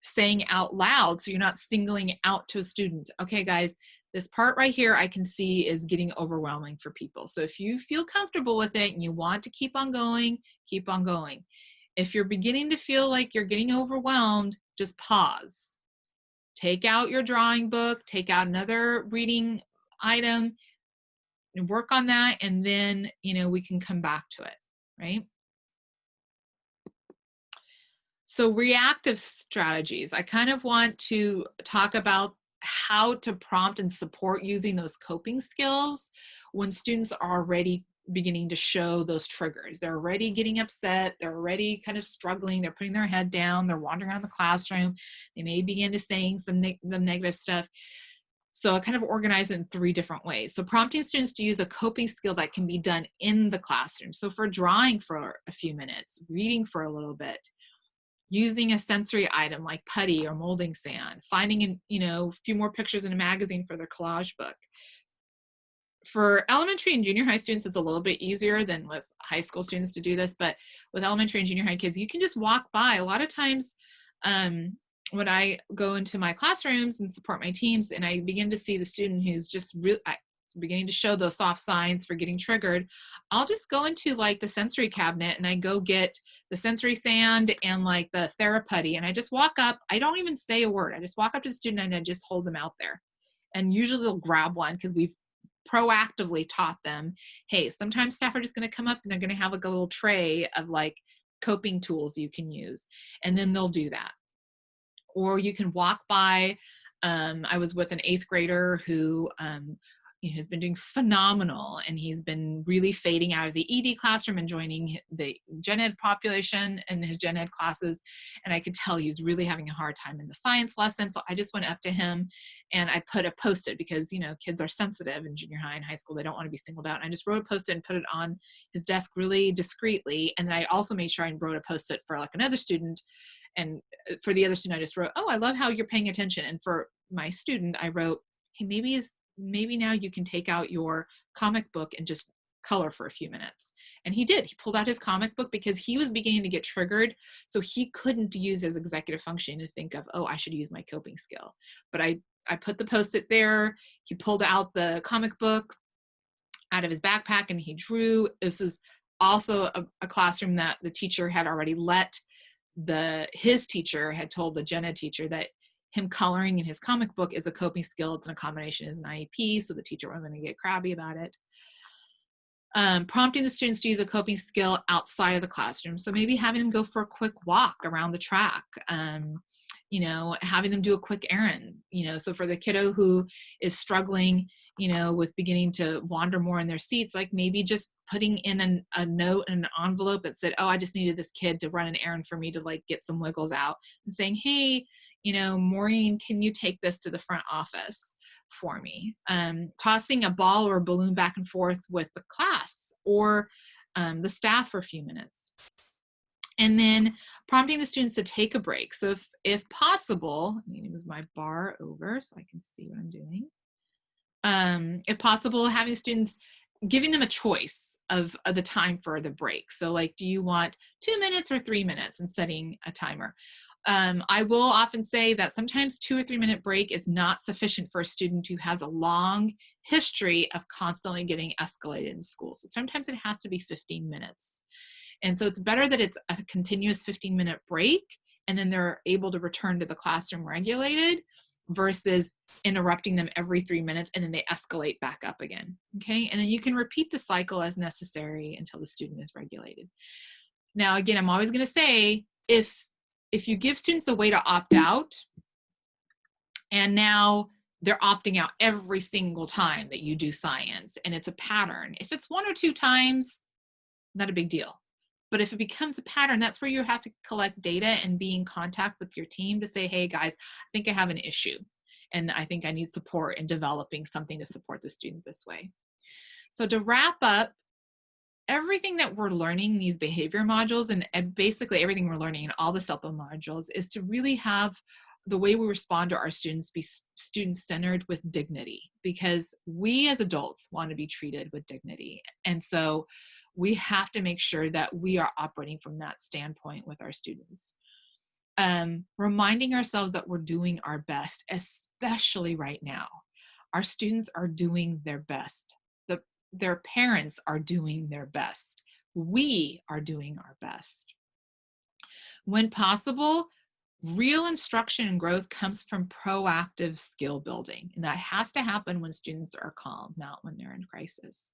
saying out loud, so you're not singling out to a student, okay guys, this part right here I can see is getting overwhelming for people. So if you feel comfortable with it and you want to keep on going, keep on going. If you're beginning to feel like you're getting overwhelmed, just pause. take out your drawing book, take out another reading item, and work on that, and then, you know, we can come back to it, right? So reactive strategies, I kind of want to talk about how to prompt and support using those coping skills when students are already beginning to show those triggers. They're already getting upset, they're already kind of struggling, they're putting their head down, they're wandering around the classroom, they may begin to saying some negative stuff. So I kind of organize it in 3 different ways. So prompting students to use a coping skill that can be done in the classroom. So for drawing for a few minutes, reading for a little bit, using a sensory item like putty or molding sand, finding, you know, a few more pictures in a magazine for their collage book. For elementary and junior high students, it's a little bit easier than with high school students to do this, but with elementary and junior high kids, you can just walk by. A lot of times when I go into my classrooms and support my teams and I begin to see the student who's just beginning to show those soft signs for getting triggered, I'll just go into like the sensory cabinet and I go get the sensory sand and like the TheraPutty, and I just walk up. I don't even say a word. I just walk up to the student and I just hold them out there. And usually they'll grab one because we've proactively taught them, hey, sometimes staff are just going to come up and they're going to have like a little tray of like coping tools you can use, and then they'll do that. Or you can walk by. I was with an 8th grader who you know, has been doing phenomenal, and he's been really fading out of the ED classroom and joining the gen ed population and his gen ed classes. And I could tell he was really having a hard time in the science lesson. So I just went up to him and I put a Post-it, because, you know, kids are sensitive in junior high and high school. They don't want to be singled out. And I just wrote a Post-it and put it on his desk really discreetly. And then I also made sure I wrote a Post-it for like another student. And for the other student, I just wrote, oh, I love how you're paying attention. And for my student, I wrote, hey, maybe now you can take out your comic book and just color for a few minutes. And he did. He pulled out his comic book because he was beginning to get triggered. So he couldn't use his executive function to think of, oh, I should use my coping skill. But I put the Post-it there. He pulled out the comic book out of his backpack and he drew. This is also a classroom that the teacher had already let his teacher had told the gen ed teacher that him coloring in his comic book is a coping skill. It's an accommodation as an IEP, so the teacher wasn't going to get crabby about it. Prompting the students to use a coping skill outside of the classroom. So maybe having them go for a quick walk around the track, you know, having them do a quick errand, you know, so for the kiddo who is struggling, you know, with beginning to wander more in their seats, like maybe just putting in a note in an envelope that said, oh, I just needed this kid to run an errand for me to like get some wiggles out, and saying, hey, you know, Maureen, can you take this to the front office for me? Tossing a ball or a balloon back and forth with the class or the staff for a few minutes. And then prompting the students to take a break. So if possible, I need to move my bar over so I can see what I'm doing. If possible, having students, giving them a choice of the time for the break. So like, do you want 2 minutes or 3 minutes, and setting a timer. I will often say that sometimes 2 or 3 minute break is not sufficient for a student who has a long history of constantly getting escalated in school. So sometimes it has to be 15 minutes. And so it's better that it's a continuous 15-minute break and then they're able to return to the classroom regulated, versus interrupting them every 3 minutes and then they escalate back up again. Okay, and then you can repeat the cycle as necessary until the student is regulated. Now, again, I'm always going to say, if you give students a way to opt out, and now they're opting out every single time that you do science, and it's a pattern. If it's 1 or 2 times, not a big deal. But if it becomes a pattern, that's where you have to collect data and be in contact with your team to say, hey guys, I think I have an issue, and I think I need support in developing something to support the student this way. So to wrap up, everything that we're learning in these behavior modules, and basically everything we're learning in all the SELPA modules, is to really have the way we respond to our students be student-centered with dignity, because we as adults want to be treated with dignity. And so we have to make sure that we are operating from that standpoint with our students. Reminding ourselves that we're doing our best, especially right now. Our students are doing their best. Their parents are doing their best. We are doing our best. When possible, Real instruction and growth comes from proactive skill building. And that has to happen when students are calm, not when they're in crisis.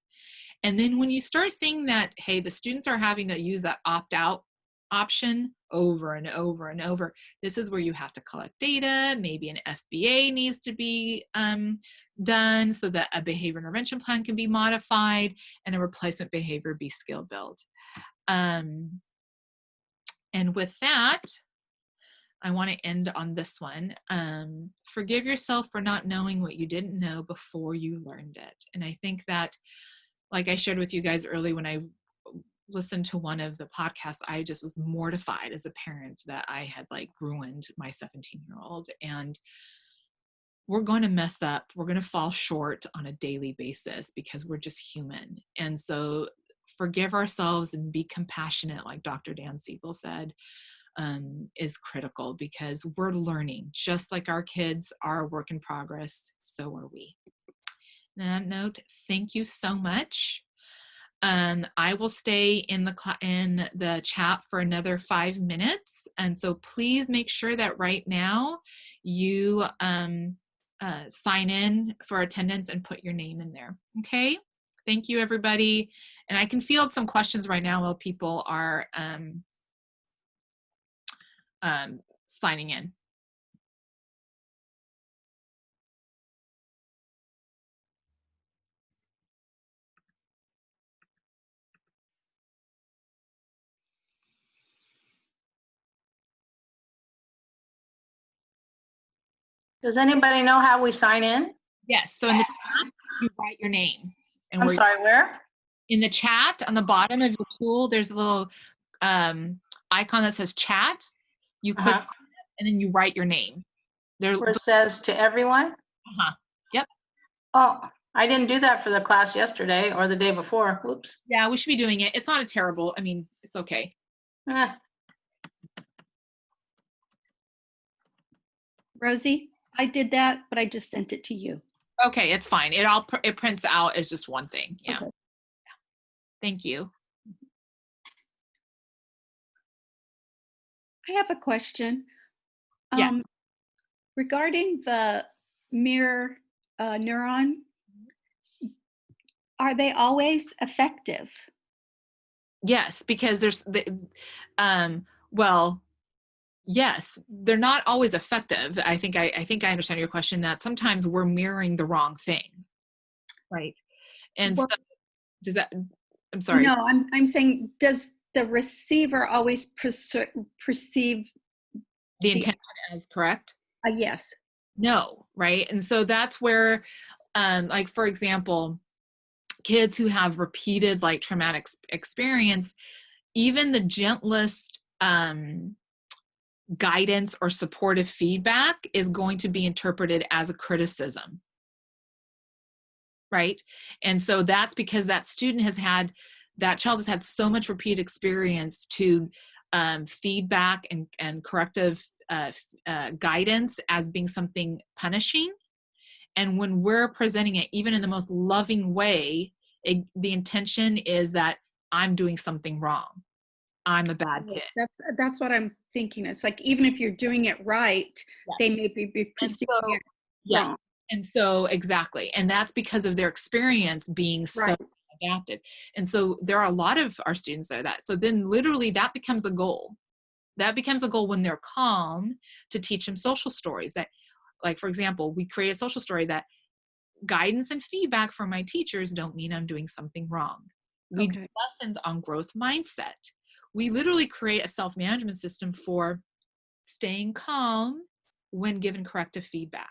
And then when you start seeing that, hey, the students are having to use that opt-out option over and over and over, this is where you have to collect data. Maybe an FBA needs to be done so that a behavior intervention plan can be modified and a replacement behavior be skill built. And with that, I want to end on this one. Forgive yourself for not knowing what you didn't know before you learned it. And I think that, like I shared with you guys early when I listened to one of the podcasts, I just was mortified as a parent that I had like ruined my 17-year-old. And we're going to mess up. We're going to fall short on a daily basis because we're just human. And so forgive ourselves and be compassionate, like Dr. Dan Siegel said, is critical because we're learning. Just like our kids are a work in progress, so are we. On that note, thank you so much. I will stay in the chat for another 5 minutes. And so please make sure that right now you sign in for attendance and put your name in there. Okay? Thank you, everybody. And I can field some questions right now while people are signing in. Does anybody know how we sign in? Yes, so in the chat, you write your name. And I'm sorry, where? In the chat, on the bottom of your tool, there's a little icon that says chat. You click on it, and then you write your name. Where it says to everyone? Yep. Oh, I didn't do that for the class yesterday or the day before. Oops. Yeah, we should be doing it. It's not a terrible, I mean, it's okay. Rosie, I did that, but I just sent it to you. Okay, it's fine. It prints out as just one thing. Yeah. Okay. Thank you. I have a question. Yeah. Regarding the mirror neuron, are they always effective? Yes, because there's well, yes, they're not always effective. I think I understand your question that sometimes we're mirroring the wrong thing. Right. And Well, so does that, I'm sorry. No, I'm saying, does the receiver always perceive the intention as correct? Yes. No, right? And so that's where, like, for example, kids who have repeated like traumatic experience, even the gentlest guidance or supportive feedback is going to be interpreted as a criticism. Right? And so that's because that child has had so much repeated experience to feedback and corrective guidance as being something punishing. And when we're presenting it, even in the most loving way, the intention is that I'm doing something wrong. I'm a bad kid. That's what I'm thinking. It's like, even if you're doing it right, yes, they may be perceiving it yes. wrong. And so, exactly. And that's because of their experience being so adaptive. And so there are a lot of our students that are that. So then literally that becomes a goal. That becomes a goal when they're calm, to teach them social stories that, like, for example, we create a social story that guidance and feedback from my teachers don't mean I'm doing something wrong. We do lessons on growth mindset. We literally create a self-management system for staying calm when given corrective feedback.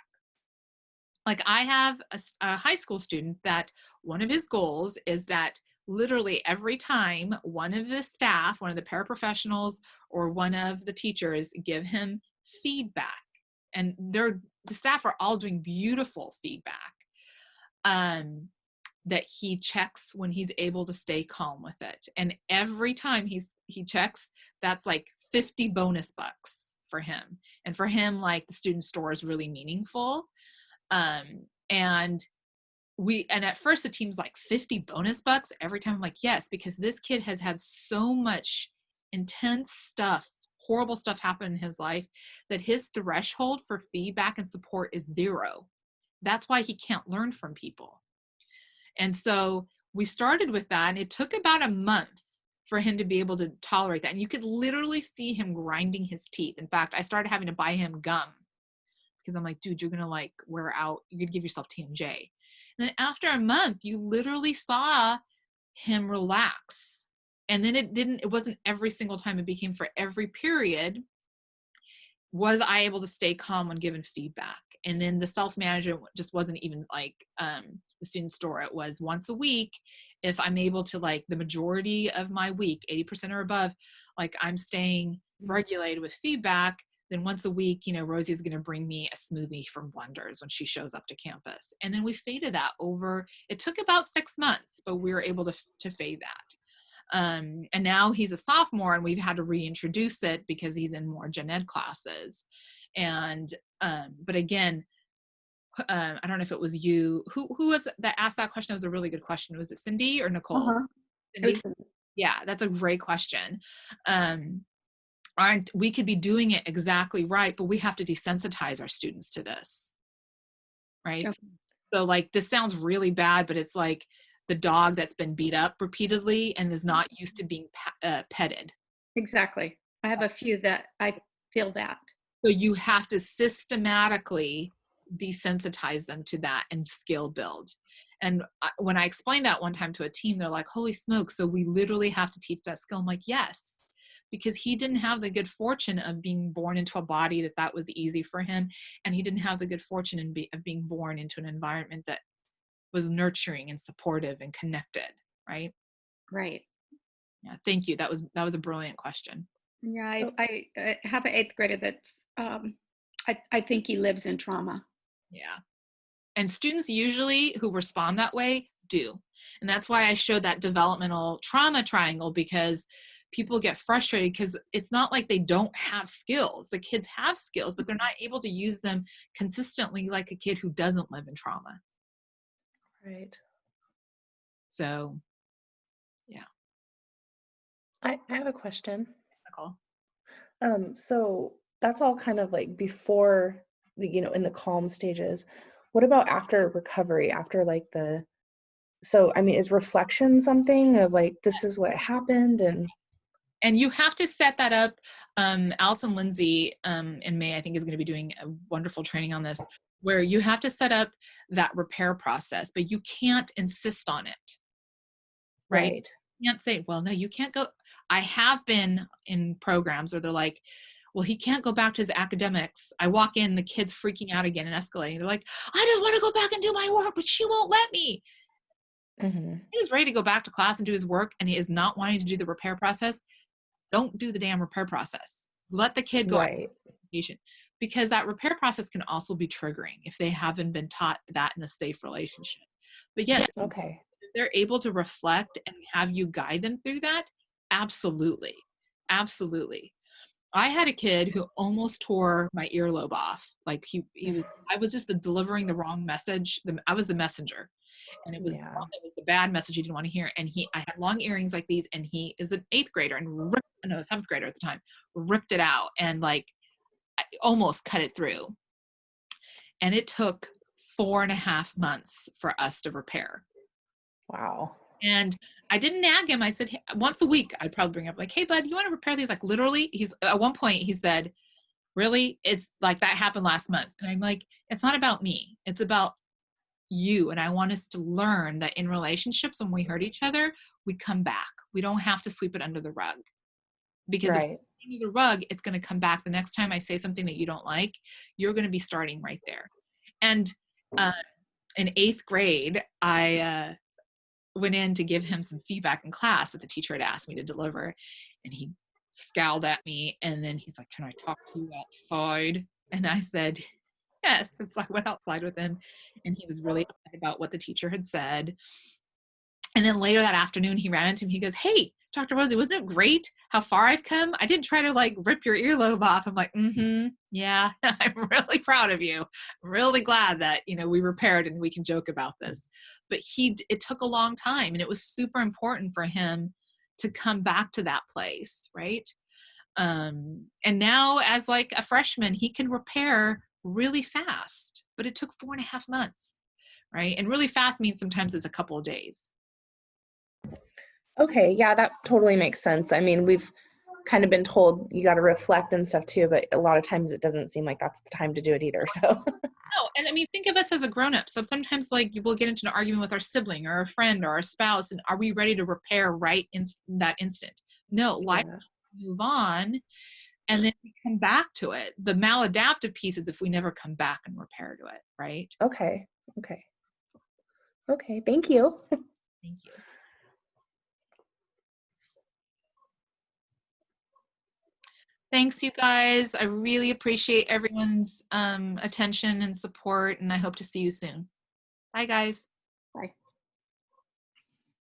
Like, I have a high school student that one of his goals is that literally every time one of the staff, one of the paraprofessionals, or one of the teachers give him feedback, and the staff are all doing beautiful feedback, that he checks when he's able to stay calm with it. And every time he checks, that's like 50 bonus bucks for him. And for him, like, the student store is really meaningful. And at first the team's like, 50 bonus bucks every time. I'm like, yes, because this kid has had so much intense stuff, horrible stuff happened in his life that his threshold for feedback and support is 0. That's why he can't learn from people. And so we started with that, and it took about a month for him to be able to tolerate that. And you could literally see him grinding his teeth. In fact, I started having to buy him gum because I'm like, dude, you're going to like wear out. You could give yourself TMJ. And then after a month, you literally saw him relax. And then it wasn't every single time, it became for every period. Was I able to stay calm when given feedback? And then the self-management just wasn't even like the student store. It was once a week. If I'm able to, like, the majority of my week, 80% or above, like I'm staying regulated with feedback, then once a week, you know, Rosy is going to bring me a smoothie from Blenders when she shows up to campus. And then we faded that over. It took about 6 months, but we were able to fade that. And now he's a sophomore, and we've had to reintroduce it because he's in more gen ed classes. And but again, I don't know if it was you who was that asked that question. It was a really good question. Was it Cindy or Nicole? Cindy? Yeah, that's a great question. We could be doing it exactly right, but we have to desensitize our students to this, right? Okay. So like, this sounds really bad, but it's like the dog that's been beat up repeatedly and is not used to being petted. Exactly. I have a few that I feel that. So you have to systematically desensitize them to that and skill build. And when I explained that one time to a team, they're like, holy smoke, so we literally have to teach that skill. I'm like, yes, because he didn't have the good fortune of being born into a body that was easy for him. And he didn't have the good fortune of being born into an environment that was nurturing and supportive and connected, right? Right. Yeah, thank you. That was a brilliant question. Yeah, I have an 8th grader that's, I think he lives in trauma. Yeah. And students usually who respond that way do. And that's why I showed that developmental trauma triangle, because people get frustrated because it's not like they don't have skills. The kids have skills, but they're not able to use them consistently like a kid who doesn't live in trauma. Right. So, yeah. I have a question. Nicole. So that's all kind of like before, in the calm stages. What about after recovery, after like so I mean, is reflection something of like, this is what happened? And you have to set that up. Allison Lindsay in May, I think, is going to be doing a wonderful training on this, where you have to set up that repair process, but you can't insist on it. Right? You can't say, well, no, you can't go. I have been in programs where they're like, well, he can't go back to his academics. I walk in, the kid's freaking out again and escalating. They're like, I just want to go back and do my work, but she won't let me. Mm-hmm. He was ready to go back to class and do his work, and he is not wanting to do the repair process. Don't do the damn repair process. Let the kid go right. Because that repair process can also be triggering if they haven't been taught that in a safe relationship. But yes, okay. If they're able to reflect and have you guide them through that, absolutely. Absolutely. I had a kid who almost tore my earlobe off. Like I was just delivering the wrong message. I was the messenger. And it was the bad message he didn't want to hear. And I had long earrings like these, and he is an 8th grader and 7th grader at the time, ripped it out and like I almost cut it through. And it took 4.5 months for us to repair. Wow. And I didn't nag him. I said, hey, once a week, I'd probably bring up like, hey bud, you want to repair these? Like literally, at one point he said, really? It's like that happened last month. And I'm like, it's not about me. It's about you. And I want us to learn that in relationships, when we hurt each other, we come back. We don't have to sweep it under the rug, because if it's under the rug, it's going to come back. The next time I say something that you don't like, you're going to be starting right there. And in 8th grade, I went in to give him some feedback in class that the teacher had asked me to deliver. And he scowled at me. And then he's like, can I talk to you outside? And I said, yes. And so I went outside with him, and he was really upset about what the teacher had said. And then later that afternoon, he ran into me. He goes, hey, Dr. Rosy, wasn't it great how far I've come? I didn't try to like rip your earlobe off. I'm like, yeah, I'm really proud of you. I'm really glad that, we repaired and we can joke about this. But it took a long time, and it was super important for him to come back to that place, right? And now as like a freshman, he can repair really fast, but it took 4.5 months, right? And really fast means sometimes it's a couple of days. Okay, yeah, that totally makes sense. I mean, we've kind of been told you got to reflect and stuff too, but a lot of times it doesn't seem like that's the time to do it either. So No, and I mean, think of us as a grown-up. So sometimes like we'll get into an argument with our sibling or a friend or our spouse, and are we ready to repair right in that instant? No, life move on, and then we come back to it. The maladaptive piece is if we never come back and repair to it, right? Okay. Thank you. Thank you. Thanks, you guys. I really appreciate everyone's attention and support, and I hope to see you soon. Bye, guys.